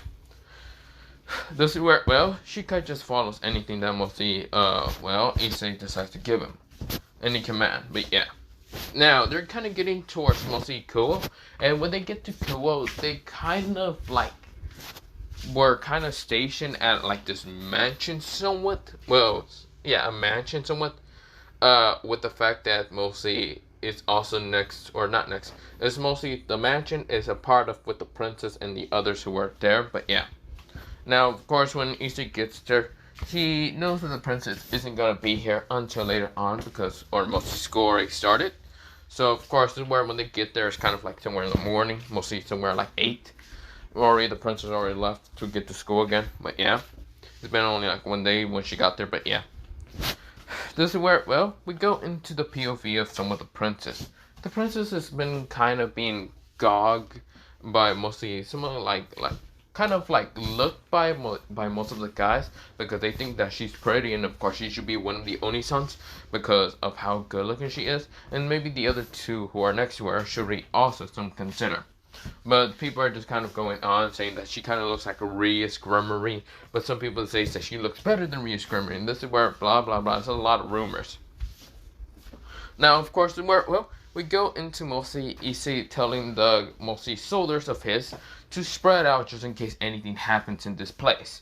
Speaker 1: this is where, well, Shinkai just follows anything that mostly, Issei decides to give him. Any command, but yeah. Now, they're kind of getting towards mostly Kuo, and when they get to Kuo, they kind of, like, were kind of stationed at, like, this mansion somewhat. Well, yeah, a mansion somewhat, with the fact that mostly it's also next, or not next, it's mostly, the mansion is a part of with the princess and the others who were there, but yeah. Now, of course, when Issei gets there, he knows that the princess isn't going to be here until later on because, or mostly school already started. So, of course, this is where when they get there, it's kind of like somewhere in the morning, mostly somewhere like 8. Already, the princess already left to get to school again, but yeah. It's been only like 1 day when she got there, but yeah. This is where, well, we go into the POV of some of the princess. The princess has been kind of being gogged by mostly someone like kind of like looked by most of the guys because they think that she's pretty, and of course she should be one of the Oni-sans because of how good looking she is, and maybe the other 2 who are next to her should be also some consider. But people are just kind of going on saying that she kind of looks like a Rhea Skrymmery, but some people say that she looks better than Rhea Skrymmery, and this is where blah blah blah. There's a lot of rumors. Now, of course, we go into mostly Issei telling the mostly soldiers of his to spread out just in case anything happens in this place.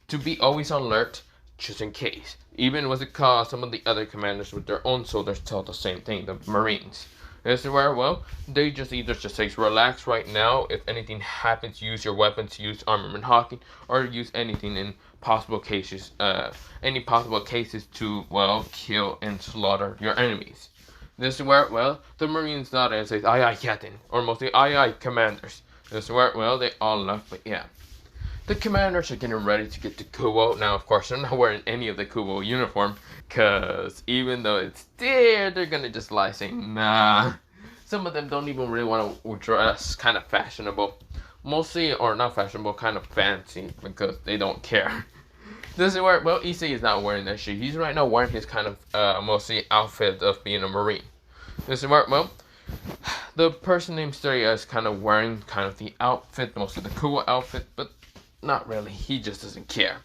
Speaker 1: To be always on alert, just in case. Even with the cause, some of the other commanders with their own soldiers tell the same thing, the Marines. This is where, well, they just either just say, relax right now. If anything happens, use your weapons, use armament hawking, or use anything in possible cases, any possible cases to, well, kill and slaughter your enemies. This is where, well, the Marines nod and say, aye aye, Captain, or mostly aye aye, commanders. This is where, well, they all left, but yeah. The commanders are getting ready to get to Kuo. Now, of course, they're not wearing any of the Kuo uniform, because even though it's there, they're gonna just lie saying, nah. Some of them don't even really want to dress kind of fashionable. Mostly, or not fashionable, kind of fancy, because they don't care. This is where, well, Issei is not wearing that shit. He's right now wearing his kind of, mostly outfit of being a Marine. This is where, well, the person named Stereo is kind of wearing kind of the outfit, mostly the cool outfit, but not really. He just doesn't care.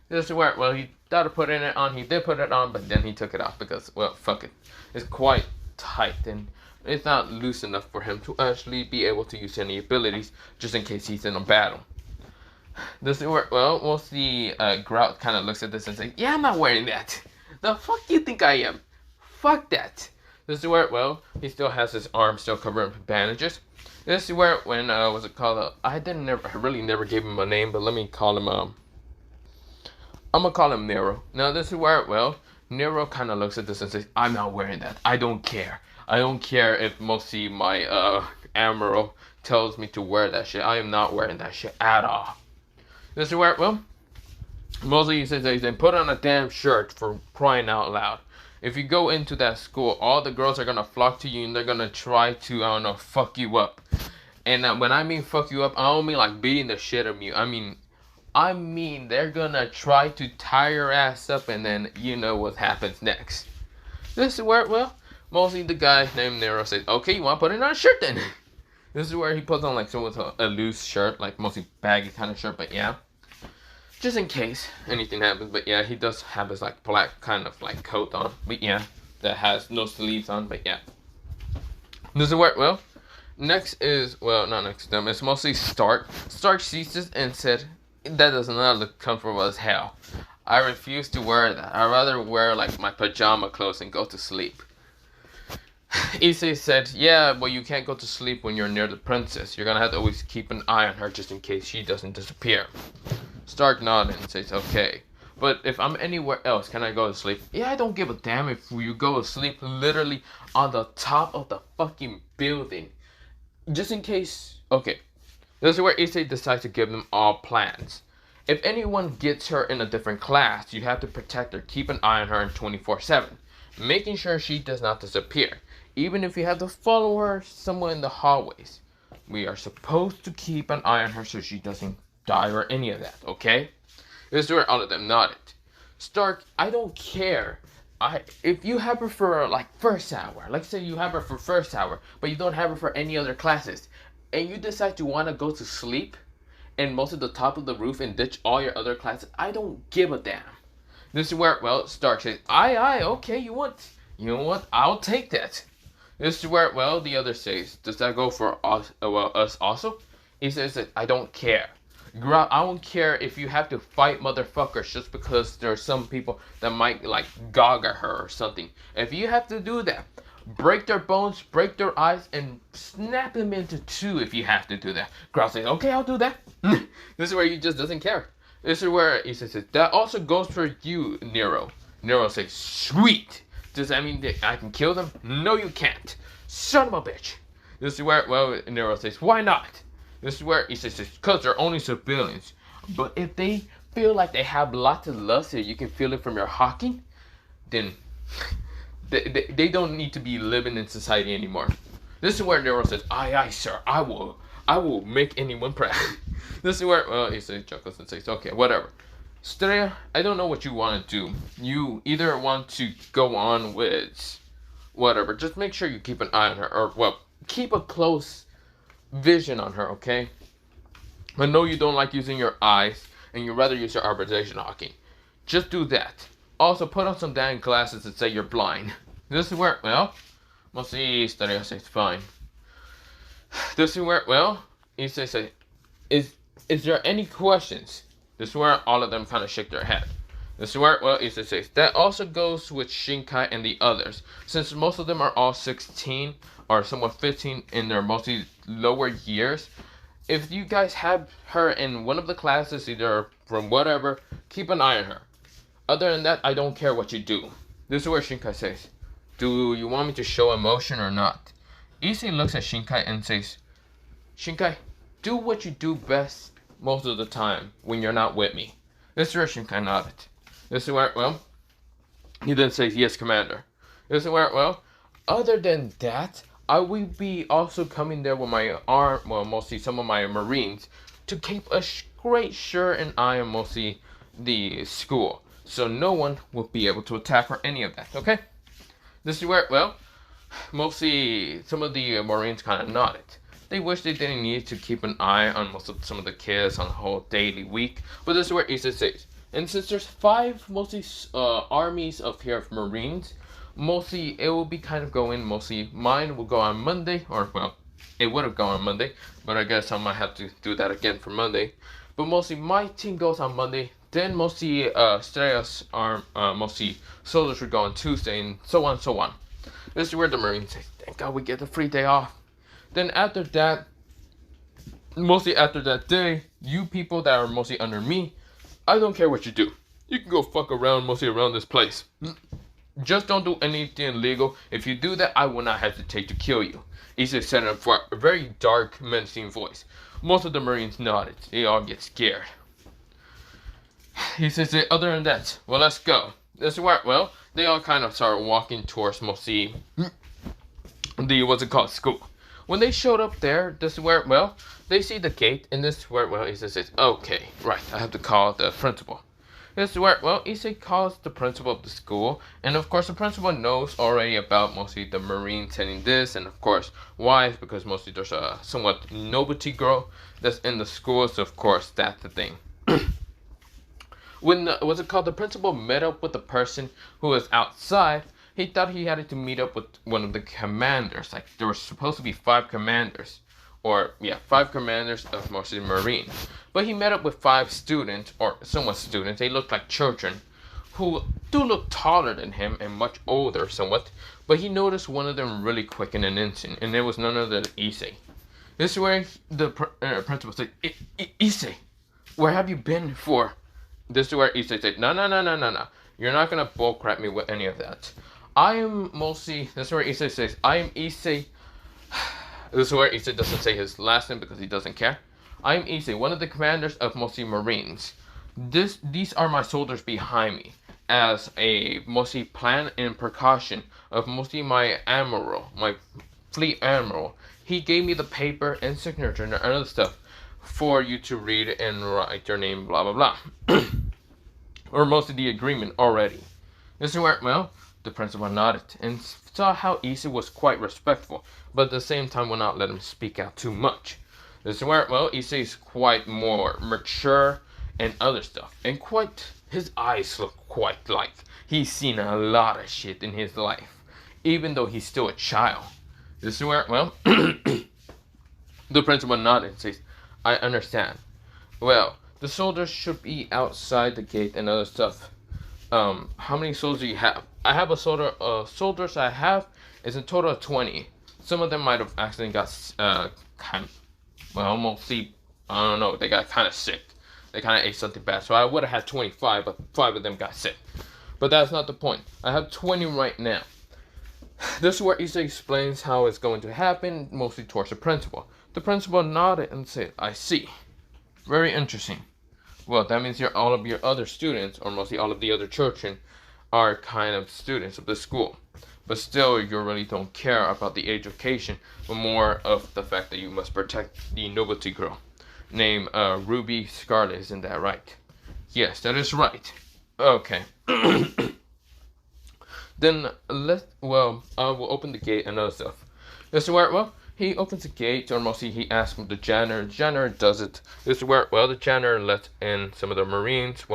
Speaker 1: This is where, well, he thought of putting it on. He did put it on, but then he took it off because, well, fuck it. It's quite tight and it's not loose enough for him to actually be able to use any abilities just in case he's in a battle. This is where, well, mostly Grout kind of looks at this and says, yeah, I'm not wearing that. The fuck do you think I am? Fuck that. This is where, well, he still has his arm still covered with bandages. This is where, when, what's it called? I really never gave him a name, but let me call him, I'm gonna call him Nero. Now, this is where, well, Nero kind of looks at this and says, I'm not wearing that. I don't care. I don't care if mostly my, admiral tells me to wear that shit. I am not wearing that shit at all. This is where, well, mostly he says, put on a damn shirt for crying out loud. If you go into that school, all the girls are gonna flock to you and they're gonna try to, I don't know, fuck you up. And when I mean fuck you up, I don't mean like beating the shit out of you. I mean they're gonna try to tie your ass up and then you know what happens next. This is where, well, mostly the guy named Nero says, okay, you wanna put it on a shirt then? This is where he puts on like a loose shirt, like mostly baggy kind of shirt, but yeah. Just in case anything happens, but yeah, he does have his like black kind of like coat on, but yeah, that has no sleeves on, but yeah. This is where, well, next is, well, not next to them, it's mostly Stark. Stark sees this and said, that does not look comfortable as hell. I refuse to wear that. I'd rather wear like my pajama clothes and go to sleep. Issei said, yeah, well, you can't go to sleep when you're near the princess. You're gonna have to always keep an eye on her just in case she doesn't disappear. Stark nodded and says, okay. But if I'm anywhere else, can I go to sleep? Yeah, I don't give a damn if you go to sleep literally on the top of the fucking building. Just in case. Okay. This is where Issei decides to give them all plans. If anyone gets her in a different class, you have to protect her. Keep an eye on her 24/7. Making sure she does not disappear. Even if you have to follow her somewhere in the hallways. we are supposed to keep an eye on her so she doesn't die or any of that, okay? This is where all of them nodded. Stark, I don't care. If you have her for like first hour, like say you have her for first hour, but you don't have her for any other classes, and you decide to want to go to sleep and most of the top of the roof and ditch all your other classes, I don't give a damn. This is where, well, Stark says, aye, okay, you know what, I'll take that. This is where, well, the other says, does that go for us, us also? He says that I don't care. I don't care if you have to fight motherfuckers just because there are some people that might like gog at her or something. If you have to do that, break their bones, break their eyes, and snap them into two if you have to do that. Growl says, okay, I'll do that. This is where he just doesn't care. This is where he says, that also goes for you, Nero. Nero says, sweet. Does that mean that I can kill them? No, you can't. Son of a bitch. This is where, well, Nero says, why not? This is where he says, because they're only civilians. But if they feel like they have lots of lust and you can feel it from your hawking, then they don't need to be living in society anymore. This is where Nero says, aye, sir, I will make anyone proud. This is where, well, he says, chuckles and says, okay, whatever. Stellia, I don't know what you want to do. You either want to go on with whatever. Just make sure you keep an eye on her. Or, well, keep a close vision on her, okay? I know you don't like using your eyes, and you rather use your arbitration hawking. Just do that. Also, put on some damn glasses and say you're blind. This is where, well, mostly Stellia says, fine. This is where, well, he says, is there any questions? This is where all of them kind of shake their head. This is where, well, Issei says, that also goes with Shinkai and the others. Since most of them are all 16 or somewhat 15 in their mostly lower years, if you guys have her in one of the classes, either from whatever, keep an eye on her. Other than that, I don't care what you do. This is where Shinkai says, do you want me to show emotion or not? Issei looks at Shinkai and says, Shinkai, do what you do best most of the time when you're not with me. This is where Shinkai nodded. This is where, well, he then says, yes, Commander. This is where, well, other than that, I will be also coming there with my mostly some of my Marines to keep a great sure an eye on mostly the school. So no one will be able to attack or any of that, okay? This is where, well, mostly some of the Marines kind of nodded. They wish they didn't need to keep an eye on some of the kids on the whole daily week. But this is where Issei says, and since there's 5 mostly armies of here of Marines, mostly it will be kind of going, mostly mine will go on Monday, or well, it would have gone on Monday, but I guess I might have to do that again for Monday. But mostly my team goes on Monday, then mostly Stellia's mostly soldiers would go on Tuesday, and so on, so on. This is where the Marines say, thank God we get a free day off. Then after that, mostly after that day, you people that are mostly under me, I don't care what you do. You can go fuck around mostly around this place. Just don't do anything illegal. If you do that, I will not hesitate to kill you. Issei said in a very dark, menacing voice. Most of the Marines nodded. They all get scared. He says, other than that, well, let's go. This is where, well, they all kind of start walking towards mostly the, what's it called, school. When they showed up there, this is where, well, they see the gate, and this is where, well, Issei says, okay, right, I have to call the principal. This is where, well, Issei calls the principal of the school, and of course the principal knows already about mostly the Marines sending this, and of course, why? Because mostly there's a somewhat nobility girl that's in the school, so of course, that's the thing. When, what's it called, the principal met up with the person who was outside, he thought he had to meet up with one of the commanders. Like, there were supposed to be 5 commanders. Or, yeah, 5 commanders of mostly Marines. But he met up with 5 students, or somewhat students. They looked like children, who do look taller than him and much older somewhat. But he noticed one of them really quick in an instant, and it was none other than Issei. This is where the principal said, Issei, where have you been for? This is where Issei said, no. You're not going to bullcrap me with any of that. I am mostly, this is where Issei says, I am Issei. This is where Issei doesn't say his last name because he doesn't care. I am Issei, one of the commanders of mostly Marines. These are my soldiers behind me, as a mostly plan and precaution of mostly my admiral, my fleet admiral. He gave me the paper and signature and other stuff for you to read and write your name, blah blah blah. Or most of the agreement already. This is where, well, the principal nodded and saw how Issei was quite respectful, but at the same time would not let him speak out too much. This is where, well, Issei is quite more mature and other stuff, and quite, his eyes look quite like he's seen a lot of shit in his life, even though he's still a child. This is where, well, the principal nodded and says, I understand. Well, the soldiers should be outside the gate and other stuff. How many soldiers do you have? I have a soldiers I have is a total of 20. Some of them might have accidentally got, mostly, I don't know, they got kind of sick. They kind of ate something bad. So I would have had 25, but 5 of them got sick. But that's not the point. I have 20 right now. This is where Issei explains how it's going to happen, mostly towards the principal. The principal nodded and said, I see. Very interesting. Well, that means all of your other students, or mostly all of the other children, are kind of students of the school. But still, you really don't care about the education, but more of the fact that you must protect the nobility girl named Ruby Scarlet. Isn't that right? Yes, that is right. Okay. Then I will open the gate and other stuff. This is where, well, he opens the gate, or mostly he asks the janitor. The janitor does it. This is where, well, the janitor lets in some of the Marines,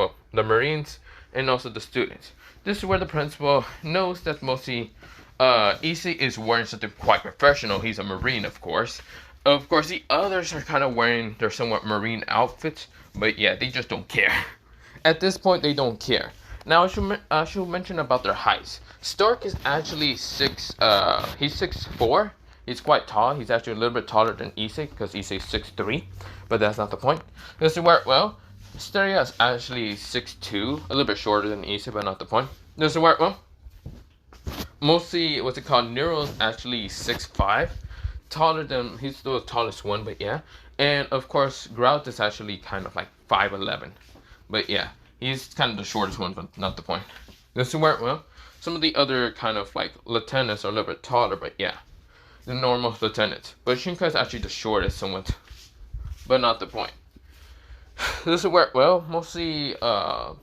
Speaker 1: and also the students. This is where the principal knows that mostly Issei is wearing something quite professional. He's a Marine, of course. Of course, the others are kind of wearing their somewhat Marine outfits, but yeah, they just don't care. At this point, they don't care. Now, I should mention about their heights. Stark is actually he's 6'4". He's quite tall. He's actually a little bit taller than Issei, because Issei's 6'3", but that's not the point. This is where, well, Steria is actually 6'2", a little bit shorter than Issei, but not the point. This is where, well, mostly, what's it called, Nero is actually 6'5", taller than, he's still the tallest one, but yeah. And, of course, Grout is actually kind of like 5'11", but yeah, he's kind of the shortest one, but not the point. This is where, well, some of the other kind of like lieutenants are a little bit taller, but yeah, the normal lieutenant. But Shinkai is actually the shortest somewhat, but not the point. This is where, well, mostly the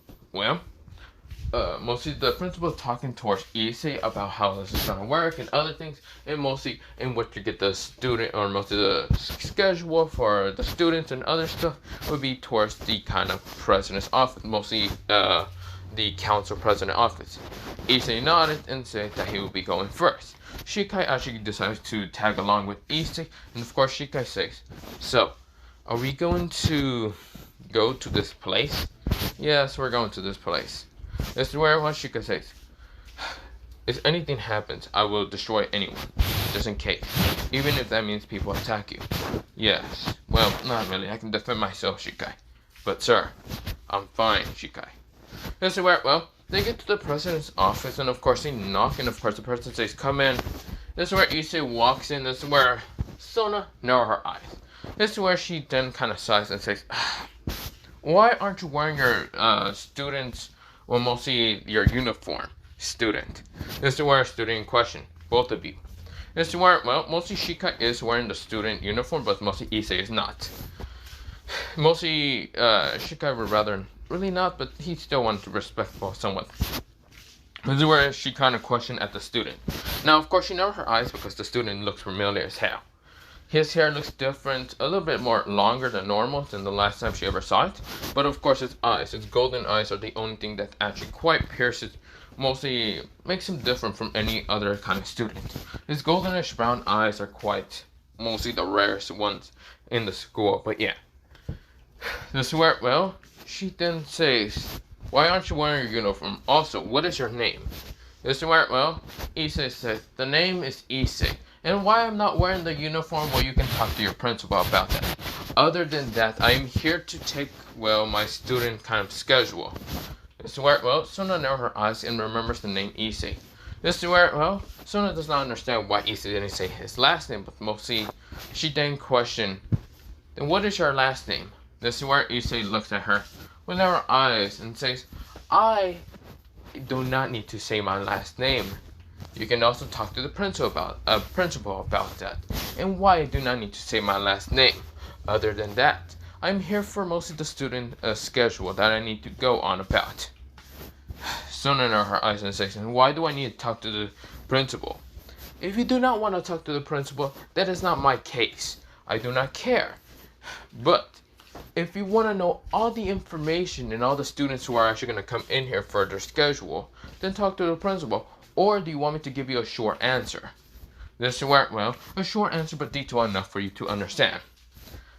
Speaker 1: principal is talking towards Issei about how this is gonna work and other things, and mostly in what you get the student, or most of the schedule for the students and other stuff would be towards the kind of president's office, mostly the council president office. Issei nodded and said that he would be going first. Shikai actually decides to tag along with Issei, and of course Shikai says, so, are we going to go to this place? Yes, we're going to this place. This is where Shikai says, if anything happens, I will destroy anyone, just in case, even if that means people attack you. Yes, well, not really, I can defend myself, Shikai. But sir, I'm fine, Shikai. This is where, well, they get to the president's office, and of course they knock, and of course the president says, come in. This is where Issei walks in. This is where Sona narrows her eyes. This is where she then kind of sighs and says, why aren't you wearing your students, well, mostly your uniform, student? This is where a student in question, both of you. This is where, well, mostly Shikai is wearing the student uniform, but mostly Issei is not. Mostly Shikai would rather really not, but he still wanted to respectful somewhat. This is where she kind of questioned at the student. Now, of course, she narrowed her eyes because the student looks familiar as hell. His hair looks different, a little bit more longer than normal than the last time she ever saw it. But of course, his eyes, his golden eyes, are the only thing that actually quite pierces, mostly makes him different from any other kind of student. His goldenish brown eyes are quite mostly the rarest ones in the school, but yeah. This is where, well, she then says, why aren't you wearing your uniform? Also, what is your name? This is where, well, Issei says, the name is Issei. And why I'm not wearing the uniform, well, you can talk to your principal about that. Other than that, I'm here to take, well, my student kind of schedule. This is where, well, Sona narrows her eyes and remembers the name Issei. This is where, well, Sona does not understand why Issei didn't say his last name, but mostly she then questioned, then what is your last name? This is where Issei looks at her with her eyes and says, I do not need to say my last name. You can also talk to the principal about that. And why I do not need to say my last name. Other than that, I'm here for most of the student schedule that I need to go on about. Sona narrowed her eyes and says, why do I need to talk to the principal? If you do not want to talk to the principal, that is not my case. I do not care. But if you want to know all the information and all the students who are actually going to come in here for their schedule, then talk to the principal. Or do you want me to give you a short answer? This is where, well, a short answer but detailed enough for you to understand.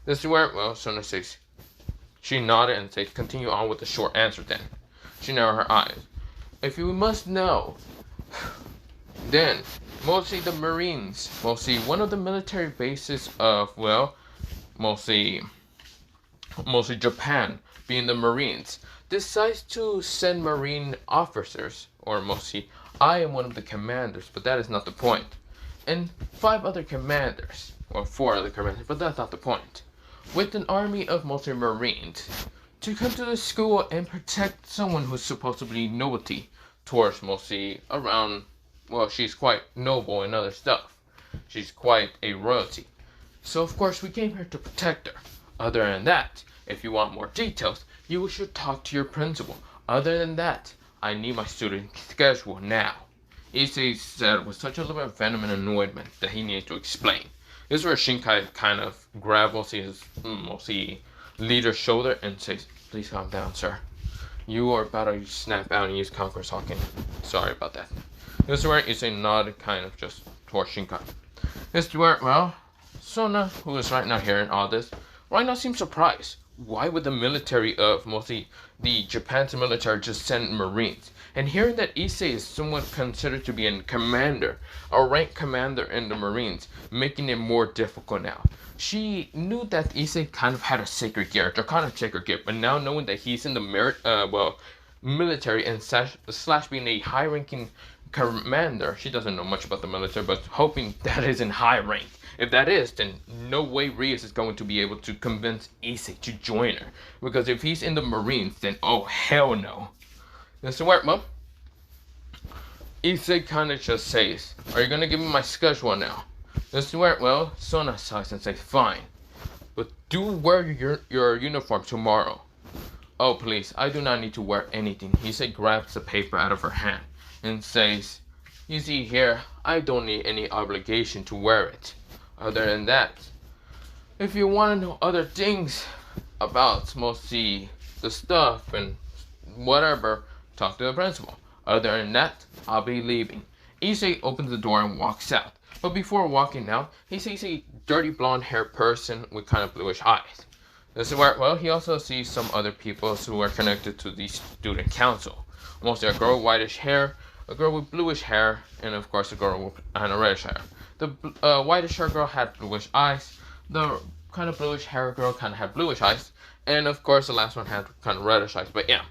Speaker 1: This is where, well, Sona says, she nodded and said, continue on with the short answer then. She narrowed her eyes. If you must know, then mostly the Marines, mostly one of the military bases of, well, mostly Japan, being the Marines, decides to send Marine officers, or mostly I am one of the commanders, but that is not the point, and 5 other commanders, or 4 other commanders, but that's not the point, with an army of mostly Marines, to come to the school and protect someone who's supposedly nobility towards mostly around, well, she's quite noble and other stuff. She's quite a royalty. So of course we came here to protect her. Other than that, if you want more details, you should talk to your principal. Other than that, I need my student schedule now. Issei said with such a little bit of venom and annoyment that he needed to explain. This is where Shinkai kind of grabbed his leader's shoulder and says, please calm down, sir. You are about to snap out and use Conqueror's Hawking. Sorry about that. This is where Issei nodded kind of just towards Shinkai. This is where, well, Sona, who is right now hearing all this, right now seems surprised. Why would the military of mostly the Japan's military just send Marines? And hearing that Issei is somewhat considered to be a commander, a ranked commander in the Marines, making it more difficult now. She knew that Issei kind of had a sacred gift, but now knowing that he's in the military and slash being a high-ranking commander, she doesn't know much about the military, but hoping that is in high rank. If that is, then no way Rias is going to be able to convince Issei to join her. Because if he's in the Marines, then oh hell no. This is where, Mom. Issei kind of just says, are you going to give me my schedule now? This is where, well, Sona sighs and says, fine. But do wear your uniform tomorrow. Oh please, I do not need to wear anything. Issei grabs the paper out of her hand and says, you see here, I don't need any obligation to wear it. Other than that, if you want to know other things about mostly the stuff and whatever, talk to the principal. Other than that, I'll be leaving. Issei opens the door and walks out. But before walking out, he sees a dirty blonde-haired person with kind of bluish eyes. This is where, well, he also sees some other people who are connected to the student council. Mostly a girl with whitish hair, a girl with bluish hair, and of course a girl with kind of reddish hair. The whitish hair girl had bluish eyes. The kind of bluish hair girl kind of had bluish eyes. And of course the last one had kind of reddish eyes. But yeah.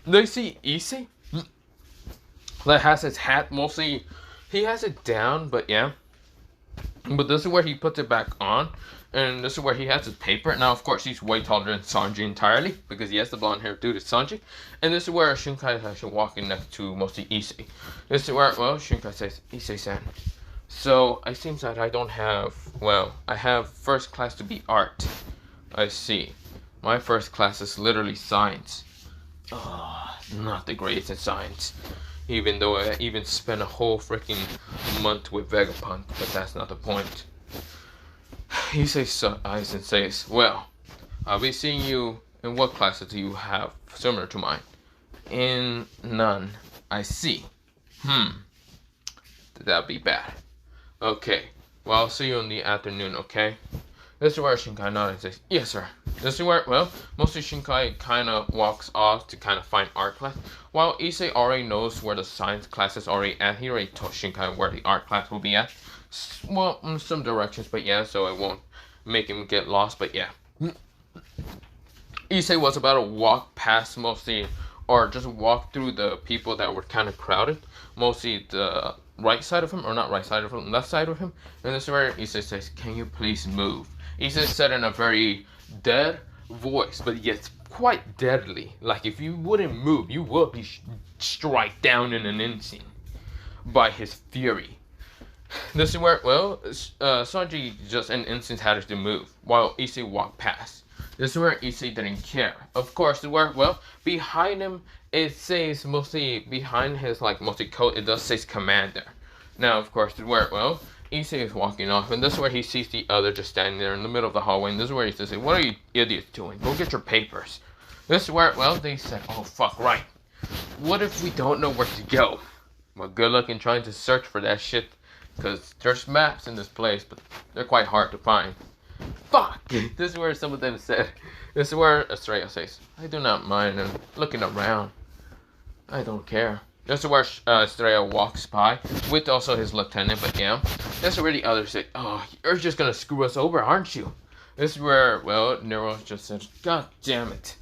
Speaker 1: They see Issei that has his hat mostly. He has it down, but yeah. But this is where he puts it back on. And this is where he has his paper. Now, of course, he's way taller than Sanji entirely. Because he has the blonde hair dude is Sanji. And this is where Shinkai is actually walking next to mostly Issei. This is where, well, Shinkai says, Issei-san. So, it seems that I don't have, well, I have first class to be art. I see. My first class is literally science. Oh, not the greatest in science. Even though I even spent a whole freaking month with Vegapunk, but that's not the point. He says eyes and says, well, I'll be seeing you in what classes do you have similar to mine? In none. I see. That'd be bad. Okay. Well, I'll see you in the afternoon, okay? This is where Shinkai nods and says, yes, sir. This is where, well, mostly Shinkai kind of walks off to kind of find art class. While Issei already knows where the science class is already at. He already told Shinkai where the art class will be at. Well, in some directions, but yeah, so it won't make him get lost, but yeah. Issei was about to walk past mostly, or just walk through the people that were kind of crowded. Mostly the right side of him, or not right side of him, left side of him. And this is where Issei says, can you please move? Issei said in a very dead voice, but yet quite deadly. Like if you wouldn't move, you would be strike down in an instant. by his fury. This is where, well, Sanji just an instant had to move, while Issei walked past. This is where Issei didn't care. Of course, where, well, behind him, it says mostly, behind his, like, mostly coat, it does say commander. Now, of course, where, well, Issei is walking off, and this is where he sees the other just standing there in the middle of the hallway, and this is where he says, what are you idiots doing? Go get your papers. This is where, well, they said, oh, fuck, right. What if we don't know where to go? Well, good luck in trying to search for that shit, because there's maps in this place, but they're quite hard to find. Fuck! This is where some of them said, this is where Estrella says, I do not mind, and looking around, I don't care. This is where Estrella walks by, with also his lieutenant, but yeah. This is where the others say, oh, you're just gonna screw us over, aren't you? This is where, well, Nero just said, God damn it.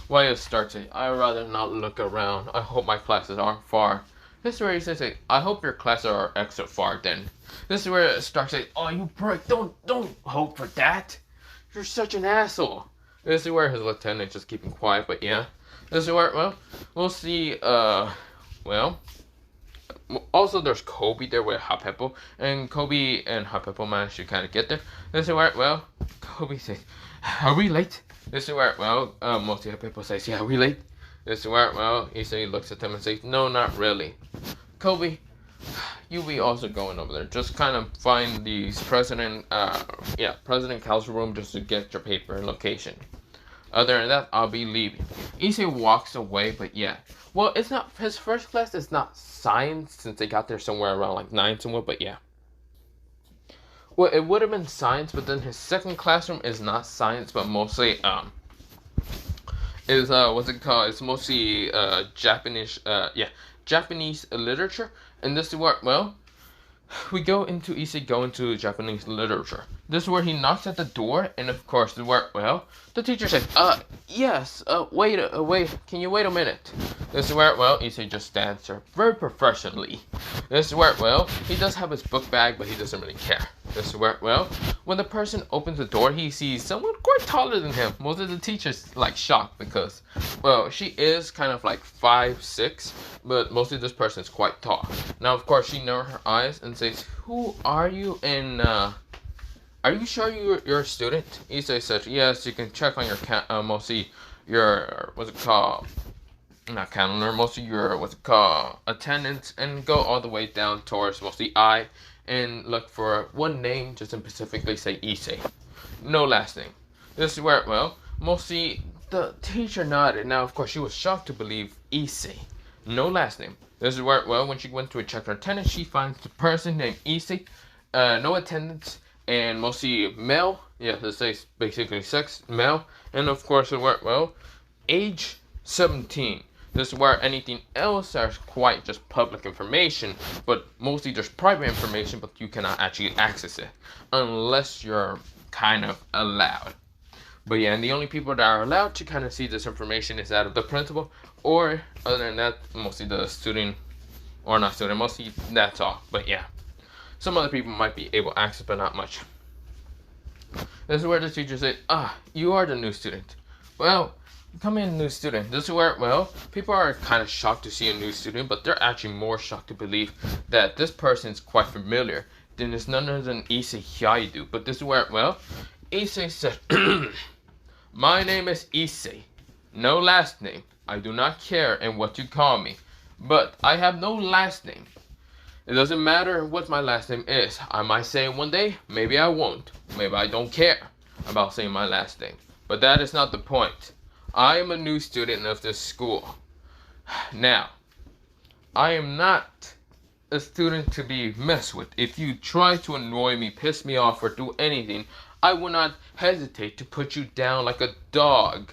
Speaker 1: Why it starts it, I'd rather not look around. I hope my classes aren't far. This is where he says, I hope your classes are extra far then. This is where Stark says, oh, you prick, don't hope for that. You're such an asshole. This is where his lieutenant just keeping quiet, but yeah. This is where, well, we'll see, well, also there's Kobe there with Hapepo, and Kobe and Hapepo managed to kind of get there. This is where, well, Kobe says, are we late? This is where, well, mostly Hapepo says, yeah, are we late? This is where, well, Issei looks at them and says, no, not really. Kobe, you be also going over there. Just kind of find the President Cal's room just to get your paper and location. Other than that, I'll be leaving. Issei walks away, but yeah. Well, it's not, his first class is not science, since they got there somewhere around like 9 somewhere, but yeah. Well, it would have been science, but then his second classroom is not science, but mostly, is, what's it called? It's mostly, Japanese literature. And this is where, well, we go into Issei go into Japanese literature. This is where he knocks at the door, and of course, the where, well, the teacher says, yes, wait, can you wait a minute? This is where, well, Issei just stands there very professionally. This is where, well, he does have his book bag, but he doesn't really care. This is where, well, when the person opens the door, he sees someone quite taller than him. Most of the teachers, like, shocked because, well, she is kind of like 5'6", but mostly this person is quite tall. Now, of course, she narrows her eyes and says, who are you, and, are you sure you're a student? Issei said, yes, you can check on your, mostly your, what's it called? Not calendar, mostly your, what's it called? Attendance, and go all the way down towards mostly I, and look for one name, just specifically say Issei. No last name. This is where, well, mostly the teacher nodded. Now, of course, she was shocked to believe Issei. No last name. This is where, well, when she went to check her attendance, she finds the person named Issei, no attendance, and mostly male. Yeah, this says basically sex, male. And of course, well, age 17. This is where anything else are quite just public information, but mostly just private information, but you cannot actually access it unless you're kind of allowed. But yeah, and the only people that are allowed to kind of see this information is out of the principal, or other than that, mostly the student, or not student, mostly that's all. But yeah, some other people might be able to access, but not much. This is where the teacher said, you are the new student. Well, come in, new student. This is where, well, people are kind of shocked to see a new student, but they're actually more shocked to believe that this person is quite familiar. Then it's none other than Issei Hyaidu. But this is where, well, Issei said, my name is Issei. No last name. I do not care in what you call me. But I have no last name. It doesn't matter what my last name is. I might say it one day, maybe I won't. Maybe I don't care about saying my last name. But that is not the point. I am a new student of this school. Now, I am not a student to be messed with. If you try to annoy me, piss me off, or do anything, I will not hesitate to put you down like a dog.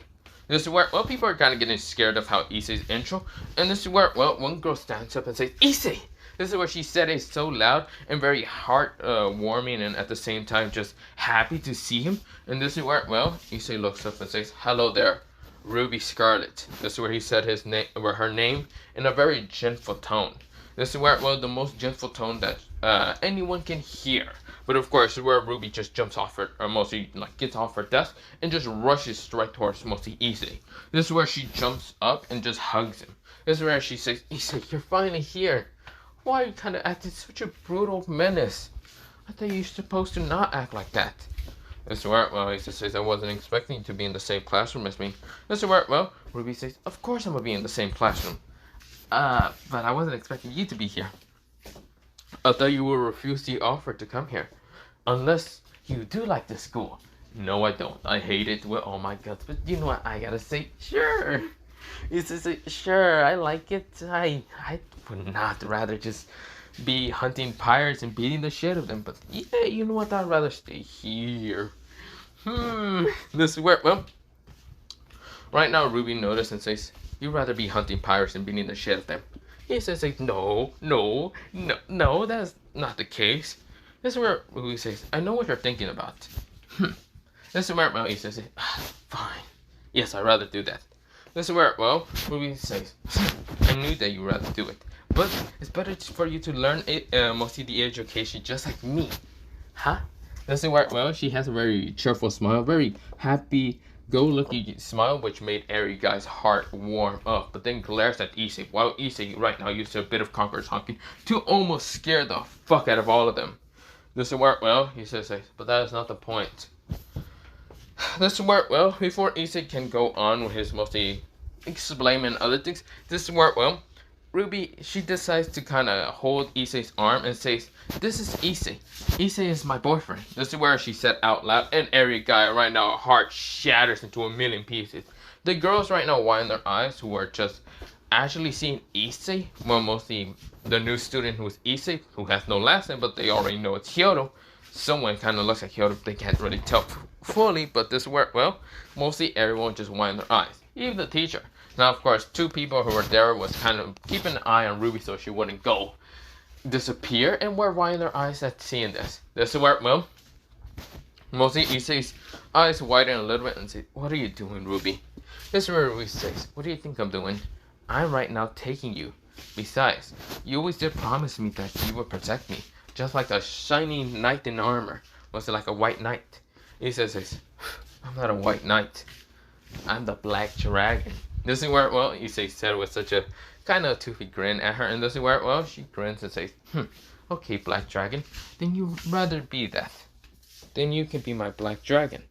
Speaker 1: This is where, well, people are kind of getting scared of how Issei's intro. And this is where, well, one girl stands up and says, Issei! This is where she said it so loud and very heart-warming, and at the same time just happy to see him. And this is where, well, Issei looks up and says, hello there, Ruby Scarlet. This is where he said his name, or her name, in a very gentle tone. This is where, well, the most gentle tone that anyone can hear. But of course, this is where Ruby just jumps off her, or mostly like gets off her desk and just rushes straight towards mostly Issei. This is where she jumps up and just hugs him. This is where she says, Issei, you're finally here. Why are you kind of acting such a brutal menace? I thought you're supposed to not act like that. Mr. Wortwell, he says, I wasn't expecting you to be in the same classroom as me. Mr. Wortwell, Ruby says, of course I'm going to be in the same classroom. But I wasn't expecting you to be here. I thought you would refuse the offer to come here. Unless you do like the school. No, I don't. I hate it with all my guts. But you know what? I gotta say, sure. He says, sure, I like it. I would not rather just be hunting pirates and beating the shit out of them. But yeah, you know what? I'd rather stay here. This is where, well, right now Ruby noticed and says, you'd rather be hunting pirates and beating the shit out of them. He says, no, that's not the case. This is where Ruby says, I know what you're thinking about. This is where, well, he says, fine. Yes, I'd rather do that. This is where, well, Ruby says, I knew that you'd rather do it. But it's better for you to learn it, mostly the education just like me. Huh? This is where, well, she has a very cheerful smile, very happy, go-lucky smile, which made every guy's heart warm up, but then glares at Issei, while Issei right now uses a bit of conqueror's honking to almost scare the fuck out of all of them. This is where, well, he says, but that is not the point. This is where, well, before Issei can go on with his mostly explaining other things, this is where, well, Ruby, she decides to kind of hold Issei's arm and says, this is Issei. Issei is my boyfriend. This is where she said out loud, and every guy right now, heart shatters into a million pieces. The girls right now wind their eyes, who are just actually seeing Issei, well, mostly the new student who's Issei, who has no last name, but they already know it's Hyoto. Someone kind of looks like Hyoto, they can't really tell fully, but this is where, well, mostly everyone just wind their eyes, even the teacher. Now, of course, two people who were there was kind of keeping an eye on Ruby so she wouldn't go disappear, and were winding their eyes at seeing this. This is where, well, mostly Issei's eyes widen a little bit and say, what are you doing, Ruby? This is where Ruby says, what do you think I'm doing? I'm right now taking you. Besides, you always did promise me that you would protect me, just like a shining knight in armor. Was it like a white knight? He says, I'm not a white knight. I'm the black dragon. This is where, well, Issei said with such a kind of toothy grin at her, and this is where, well, she grins and says, okay, black dragon, then you'd rather be that. Then you can be my black dragon.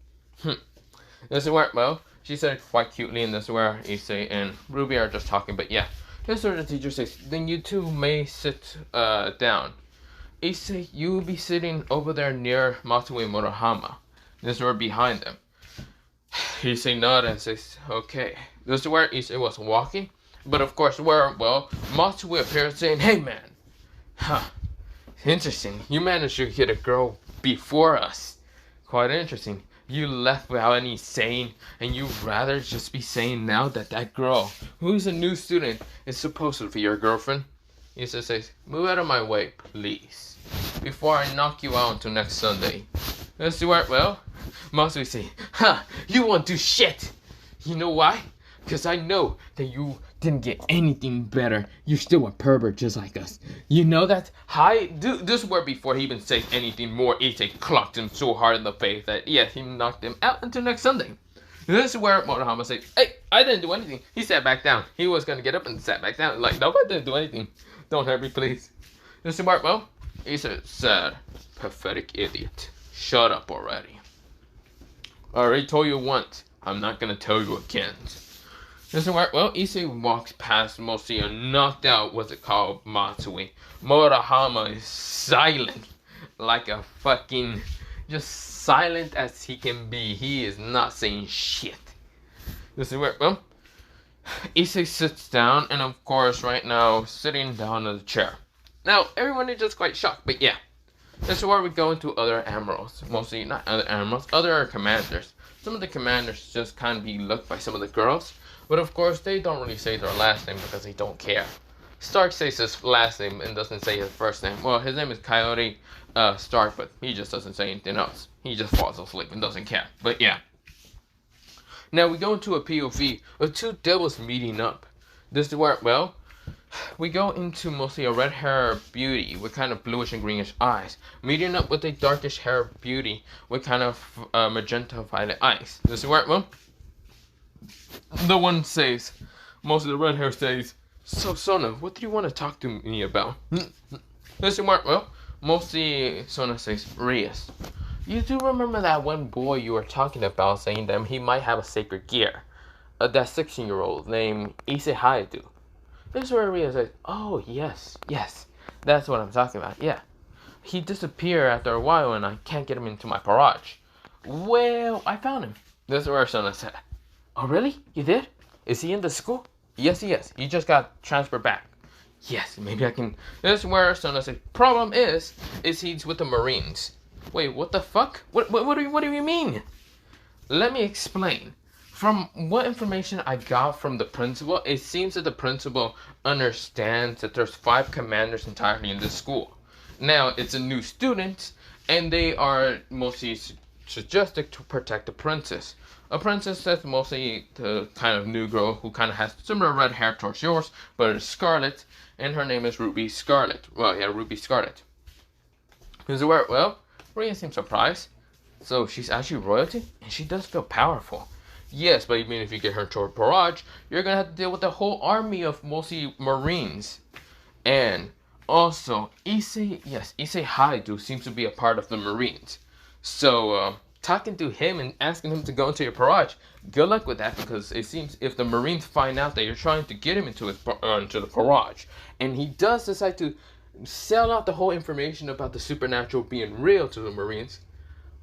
Speaker 1: This is where, well, she said it quite cutely, and this is where Issei and Ruby are just talking, but yeah. This is where the teacher says, then you two may sit down. Issei, you will be sitting over there near Matsue Murahama. This is where behind them. Issei nods and says, okay. This is where Issei was walking, but of course where, well, Matsue appears saying, hey man, interesting, you managed to hit a girl before us. Quite interesting. You left without any saying, and you'd rather just be saying now that that girl, who's a new student, is supposed to be your girlfriend? Issei says, move out of my way, please, before I knock you out until next Sunday. This is where, well, Matsue says, you won't do shit. You know why? Because I know that you didn't get anything better. You're still a pervert just like us. You know that? This is where before he even says anything more, Issei clocked him so hard in the face that, yeah, he knocked him out until next Sunday. This is where Murahama says, hey, I didn't do anything. He sat back down. He was going to get up and sat back down. Like, no, I didn't do anything. Don't hurt me, please. This is where, well, Issei said, pathetic idiot. Shut up already. I already told you once. I'm not going to tell you again. This is where, well, Issei walks past mostly a knocked out, what's it called, Matsue. Murahama is silent, like a fucking, just silent as he can be. He is not saying shit. This is where, well, Issei sits down, and of course, right now, sitting down in the chair. Now, everyone is just quite shocked, but yeah. This is where we go into other admirals. Mostly, not other admirals, other commanders. Some of the commanders just kind of be looked by some of the girls. But of course, they don't really say their last name because they don't care. Stark says his last name and doesn't say his first name. Well, his name is Coyote Stark, but he just doesn't say anything else. He just falls asleep and doesn't care. But yeah. Now we go into a POV of two devils meeting up. This is where, well, we go into mostly a red hair beauty with kind of bluish and greenish eyes, meeting up with a darkish hair beauty with kind of magenta violet eyes. This is where, well, the one says, most of the red hair says, So, Sona, what do you want to talk to me about? Listen, Mark, well, mostly Sona says, Reyes, you do remember that one boy you were talking about saying that he might have a sacred gear? That 16-year-old named Issei. This is where Reyes says, oh, yes, that's what I'm talking about, yeah. He disappeared after a while and I can't get him into my garage. Well, I found him. This is where Sona said, oh, really? You did? Is he in the school? Yes, he is. He just got transferred back. Yes, maybe I can. This is where Sona said, problem is he's with the Marines. Wait, what the fuck? What do you mean? Let me explain. From what information I got from the principal, it seems that the principal understands that there's 5 commanders entirely in this school. Now, it's a new student, and they are mostly suggested to protect the princess. A princess that's mostly the kind of new girl who kind of has similar red hair towards yours, but it's scarlet, and her name is Ruby Scarlet. Well, yeah, Ruby Scarlet. Well, Rhea seems surprised. So she's actually royalty, and she does feel powerful. Yes, but even if you get her to a barrage, you're gonna have to deal with a whole army of mostly Marines. And also, Issei Haidu seems to be a part of the Marines. So, talking to him and asking him to go into your barrage, good luck with that, because it seems if the Marines find out that you're trying to get him into the barrage, and he does decide to sell out the whole information about the supernatural being real to the Marines,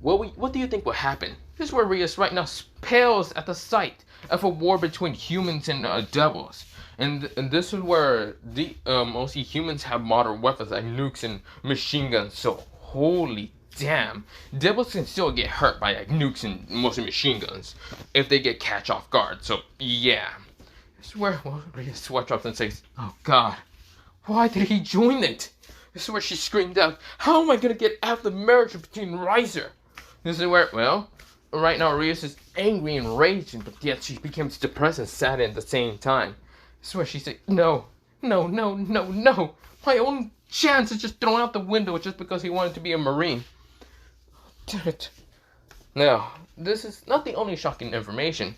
Speaker 1: what do you think will happen? This is where Rias right now pales at the sight of a war between humans and devils. And this is where the mostly humans have modern weapons like nukes and machine guns. So holy damn, devils can still get hurt by like nukes and mostly machine guns if they get catch off guard. So yeah, this is where Rias sweats up and says, "Oh God, why did he join it?" This is where she screamed out, "How am I gonna get out of the marriage between Riser?" This is where, well, right now Rias is angry and raging, but yet she becomes depressed and sad at the same time. This is where she said, no. My own chance is just thrown out the window just because he wanted to be a Marine. Damn it. Now, this is not the only shocking information.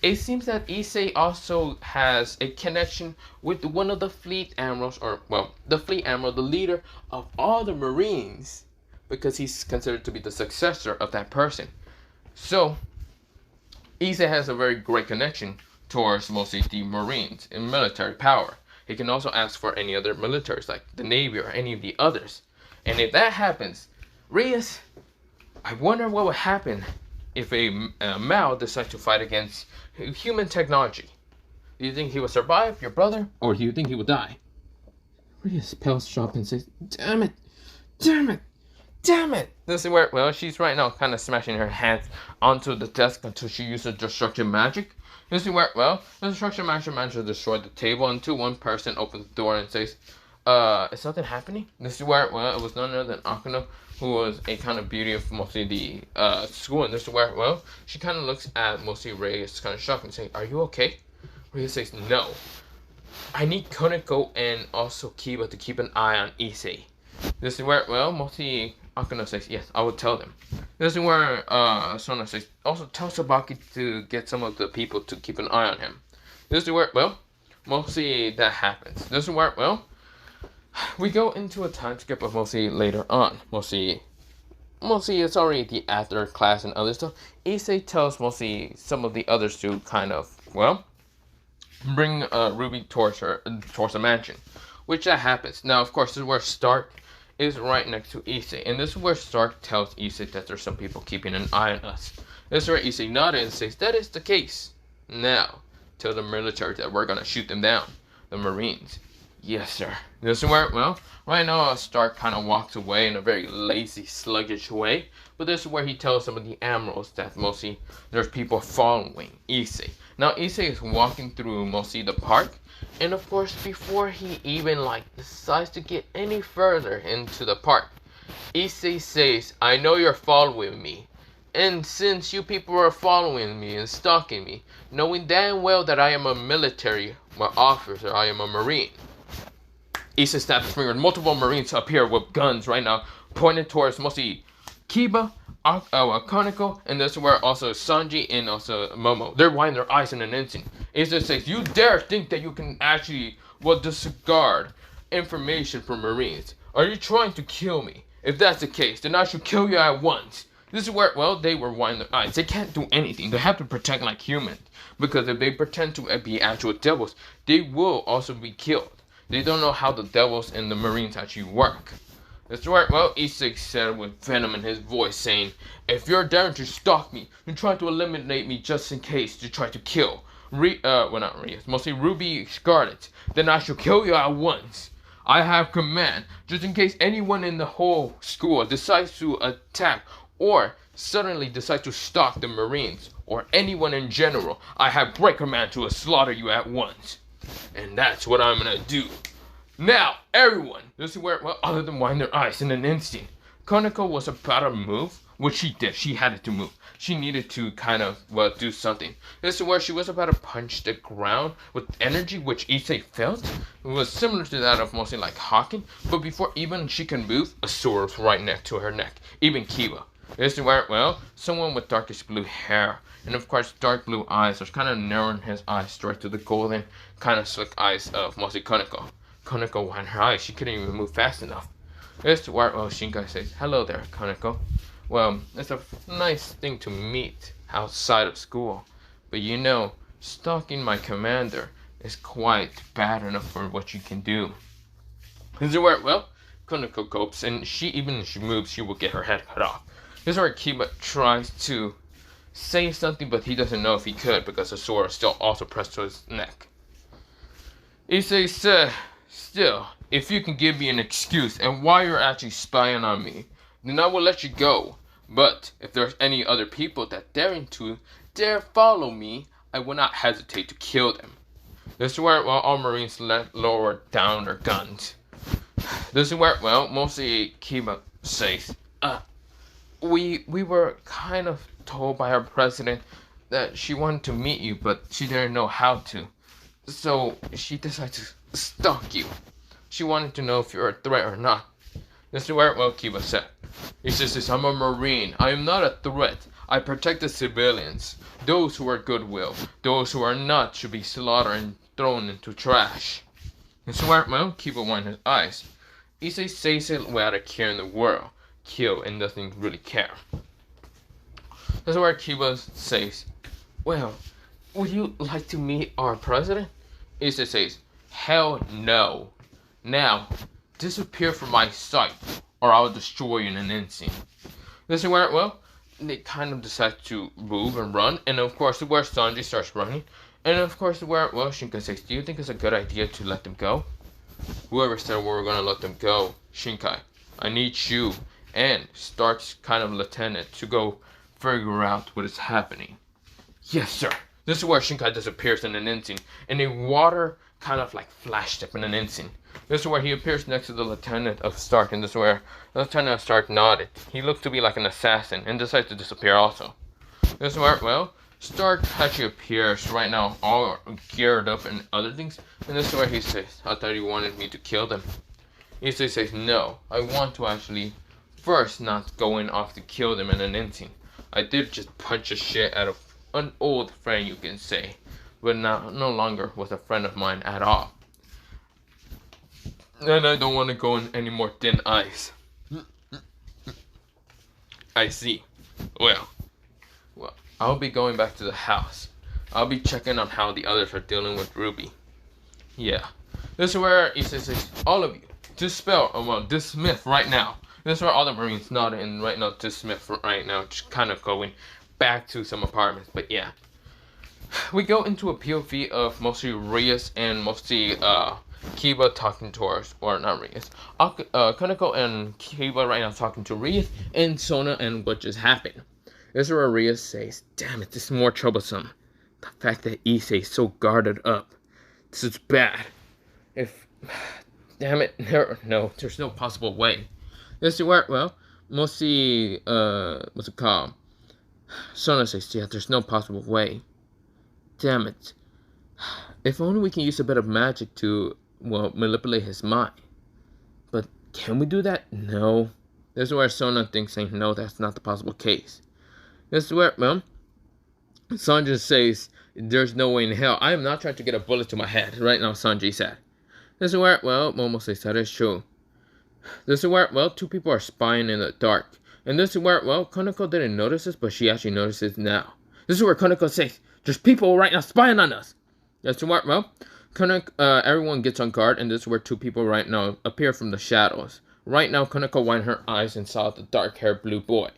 Speaker 1: It seems that Issei also has a connection with one of the fleet admirals, the fleet admiral, the leader of all the Marines, because he's considered to be the successor of that person. So, Issei has a very great connection towards mostly the Marines in military power. He can also ask for any other militaries, like the Navy or any of the others. And if that happens, Rias, I wonder what would happen if a Mao decides to fight against human technology. Do you think he will survive, your brother, or do you think he will die? Rias pales sharp and says, damn it! This is where, well, she's right now kind of smashing her hands onto the desk until she uses destruction magic. This is where, well, the destruction magic manages to destroy the table until one person opens the door and says, is something happening? This is where, well, it was none other than Akano, who was a kind of beauty of mostly the school. And this is where, well, she kind of looks at mostly Ray, is kind of shocked and saying, are you okay? Ray says, no. I need Koneko and also Kiba to keep an eye on Issei. This is where, well, mostly Akano says, yes, I will tell them. This is where Sona says, also tell Sabaki to get some of the people to keep an eye on him. This is where, well, mostly that happens. This is where, well, we go into a time skip of mostly later on. Mostly it's already the after class and other stuff. Issei tells mostly some of the others to kind of, well, bring Ruby towards the mansion. Which that happens. Now, of course, this is where Stark is right next to Issei. And this is where Stark tells Issei that there's some people keeping an eye on us. This is where Issei nodded and says, that is the case. Now, tell the military that we're gonna shoot them down. The Marines. Yes, sir. This is where, well, right now Stark kind of walks away in a very lazy, sluggish way. But this is where he tells some of the admirals that mostly there's people following Issei. Now, Issei is walking through mostly the park. And of course, before he even decides to get any further into the park, Issei says, I know you're following me. And since you people are following me and stalking me, knowing damn well that I am a military officer, I am a Marine. Issei snaps his finger and multiple Marines appear with guns right now, pointed towards mostly Kiba, Kaneko, and this is where also Sanji and also Momo, they're winding their eyes in an instant. It just says, you dare think that you can actually, well, disregard information from Marines. Are you trying to kill me? If that's the case, then I should kill you at once. This is where, well, they were winding their eyes. They can't do anything. They have to pretend like humans. Because if they pretend to be actual devils, they will also be killed. They don't know how the devils and the Marines actually work. That's right, well, Issei said with venom in his voice, saying, if you're daring to stalk me and try to eliminate me just in case to try to kill, well, not Rias, mostly Ruby Scarlet, then I shall kill you at once. I have command, just in case anyone in the whole school decides to attack or suddenly decides to stalk the Marines or anyone in general. I have great command to slaughter you at once. And that's what I'm gonna do. Now, everyone, this is where, well, other than wind their eyes in an instant, Koneko was about to move, which she did. She had to move. She needed to kind of, well, do something. This is where she was about to punch the ground with energy, which Issei felt. It was similar to that of mostly like Hawking, but before even she can move, a sword was right next to her neck. Even Kiba. This is where, well, someone with darkish blue hair, and of course dark blue eyes, was kind of narrowing his eyes straight to the golden, kind of slick eyes of mostly Koneko. Koneko won her eyes. She couldn't even move fast enough. This is where, well, Shinkai says, hello there, Koneko. Well, it's a nice thing to meet outside of school. But you know, stalking my commander is quite bad enough for what you can do. This is where, well, Koneko copes, and even if she moves, she will get her head cut off. This is where Kiba tries to say something, but he doesn't know if he could because the sword is still also pressed to his neck. Issei said, still, if you can give me an excuse and why you're actually spying on me, then I will let you go. But if there's any other people that dare follow me, I will not hesitate to kill them. This is where, well, all Marines lower down their guns. This is where, well, mostly Kiba says, we were kind of told by our president that she wanted to meet you, but she didn't know how to. So she decided to stalk you. She wanted to know if you're a threat or not. This is where, well, Kiba said. He says, I'm a Marine. I am not a threat. I protect the civilians. Those who are goodwill. Those who are not should be slaughtered and thrown into trash. This is where, well, Kiba wiped his eyes. Issei says it without a care in the world. Kill and doesn't really care. This is where Kiba says, well, would you like to meet our president? Issei says, hell no. Now, disappear from my sight, or I'll destroy you in an instant. This is where, well, they kind of decide to move and run, and of course, where Sanji starts running, and of course, where, well, Shinkai says, do you think it's a good idea to let them go? Whoever said we were gonna let them go, Shinkai, I need you, and starts kind of lieutenant to go figure out what is happening. Yes, sir. This is where Shinkai disappears in an instant, and a water kind of like flashed up in an instant. This is where he appears next to the Lieutenant of Stark, and this is where the Lieutenant of Stark nodded. He looked to be like an assassin, and decides to disappear also. This is where, well, Stark actually appears right now, all geared up and other things, and this is where he says, I thought you wanted me to kill them. Issei says, no, I want to actually first not go in off to kill them in an instant. I did just punch the shit out of an old friend, you can say, but no longer was a friend of mine at all. And I don't want to go in any more thin ice. I see. Well, I'll be going back to the house. I'll be checking on how the others are dealing with Ruby. Yeah. This is where Issei says, all of you, dismiss right now. This is where all the Marines nodded, and right now, dismiss right now, just kind of going back to some apartments. But yeah. We go into a POV of mostly Rias and mostly Kiba talking to us, or not Rias. Kaneko and Kiba right now talking to Rias and Sona and what just happened. This is where Rias says, damn it, this is more troublesome. The fact that Issei is so guarded up. This is bad. Damn it, there's no possible way. This is where, well, mostly, what's it called? Sona says, yeah, there's no possible way. Damn it. If only we can use a bit of magic to, well, manipulate his mind. But can we do that? No. This is where Sona thinks, saying, no, that's not the possible case. This is where, well, Sanji says, there's no way in hell. I am not trying to get a bullet to my head. Right now, Sanji said. This is where, well, Momo says, that is true. This is where, well, two people are spying in the dark. And this is where, well, Koneko didn't notice this, but she actually notices now. This is where Koneko says, there's people right now spying on us. This is where, well, everyone gets on guard, and this is where two people right now appear from the shadows. Right now, Koneko widened her eyes and saw the dark-haired blue boy.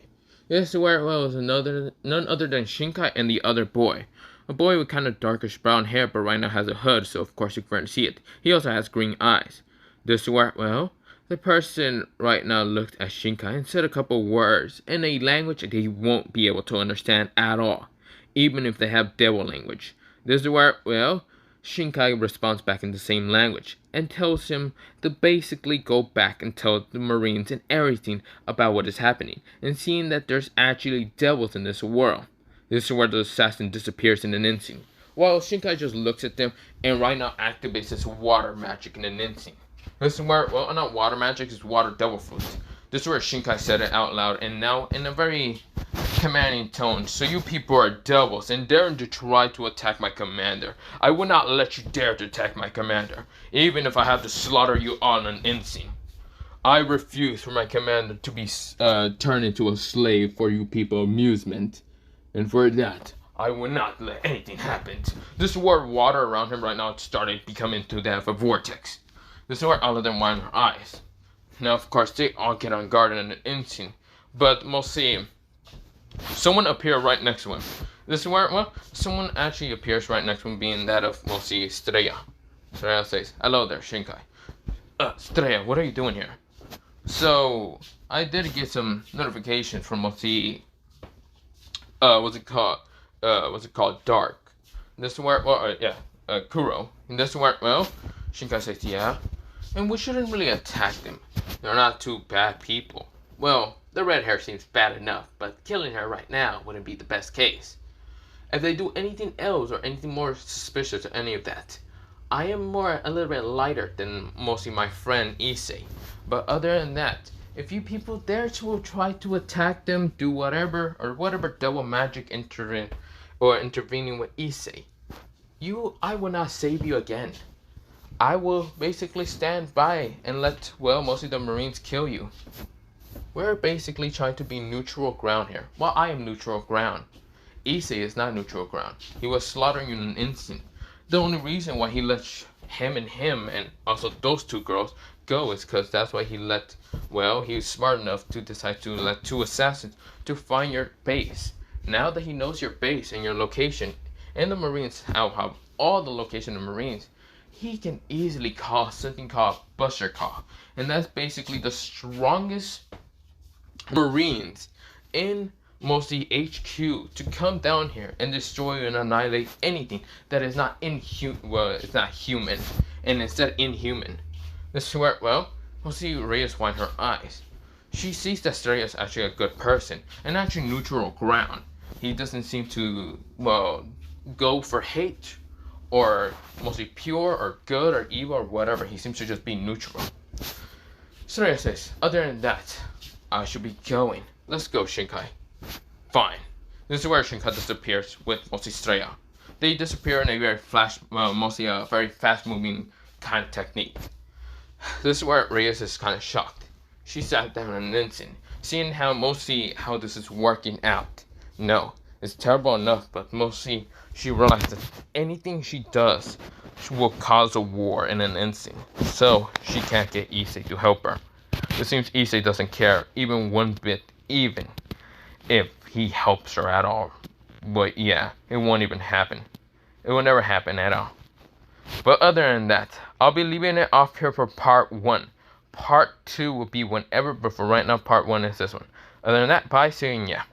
Speaker 1: This is where, well, it was none other than Shinkai and the other boy. A boy with kind of darkish brown hair, but right now has a hood, so of course you can't see it. He also has green eyes. This is where, well, the person right now looked at Shinkai and said a couple words in a language that he won't be able to understand at all, even if they have devil language. This is where, well, Shinkai responds back in the same language and tells him to basically go back and tell the Marines and everything about what is happening and seeing that there's actually devils in this world. This is where the assassin disappears in an instant, while Shinkai just looks at them and right now activates his water magic in an instant. This is where, well, not water magic, it's water devil fruit. This is where Shinkai said it out loud and now in a very commanding tone. So you people are devils and daring to try to attack my commander. I will not let you dare to attack my commander, even if I have to slaughter you on an instant. I refuse for my commander to be turned into a slave for you people's amusement. And for that, I will not let anything happen. This is where water around him right now started becoming to that of a vortex. This is where all of them widen their eyes. Now, of course, they all get on guard in an instant, but mostly someone appeared right next to him. This is where, well, someone actually appears right next to him, being that of mostly Estrella. Estrella says, hello there, Shinkai. Estrella, what are you doing here? So, I did get some notification from mostly, what's it called, Dark. This is where, well, Kuro. And this is where, well, Shinkai says, yeah. And we shouldn't really attack them. They're not too bad people. Well, the red hair seems bad enough, but killing her right now wouldn't be the best case. If they do anything else or anything more suspicious or any of that, I am a little bit lighter than mostly my friend Issei. But other than that, if you people dare to try to attack them, do whatever devil magic intervening with Issei, I will not save you again. I will basically stand by and let, well, mostly the Marines kill you. We're basically trying to be neutral ground here. Well, I am neutral ground. Issei is not neutral ground. He was slaughtering you in an instant. The only reason why he let him and also those two girls go is because that's why he let, well, he was smart enough to decide to let two assassins to find your base. Now that he knows your base and your location, and the Marines have all the location of Marines, he can easily call something called Buster Call. And that's basically the strongest Marines in mostly HQ to come down here and destroy and annihilate anything that is not it's not human, and instead inhuman. This is where, well, mostly Reyes winds her eyes. She sees that Estrella is actually a good person and actually neutral ground. He doesn't seem to, well, go for hate or mostly pure or good or evil or whatever. He seems to just be neutral. Estrella says, other than that, I should be going. Let's go, Shinkai. Fine. This is where Shinkai disappears with mostly Estrella. They disappear in a very mostly a very fast-moving kind of technique. This is where Reyes is kind of shocked. She sat down in an instant, seeing how this is working out. No, it's terrible enough, but mostly she realized that anything she does will cause a war in an instant. So she can't get Issei to help her. It seems Issei doesn't care even one bit, even if he helps her at all. But yeah, it won't even happen. It will never happen at all. But other than that, I'll be leaving it off here for part 1. Part 2 will be whenever, but for right now, part 1 is this one. Other than that, bye, see you, yeah.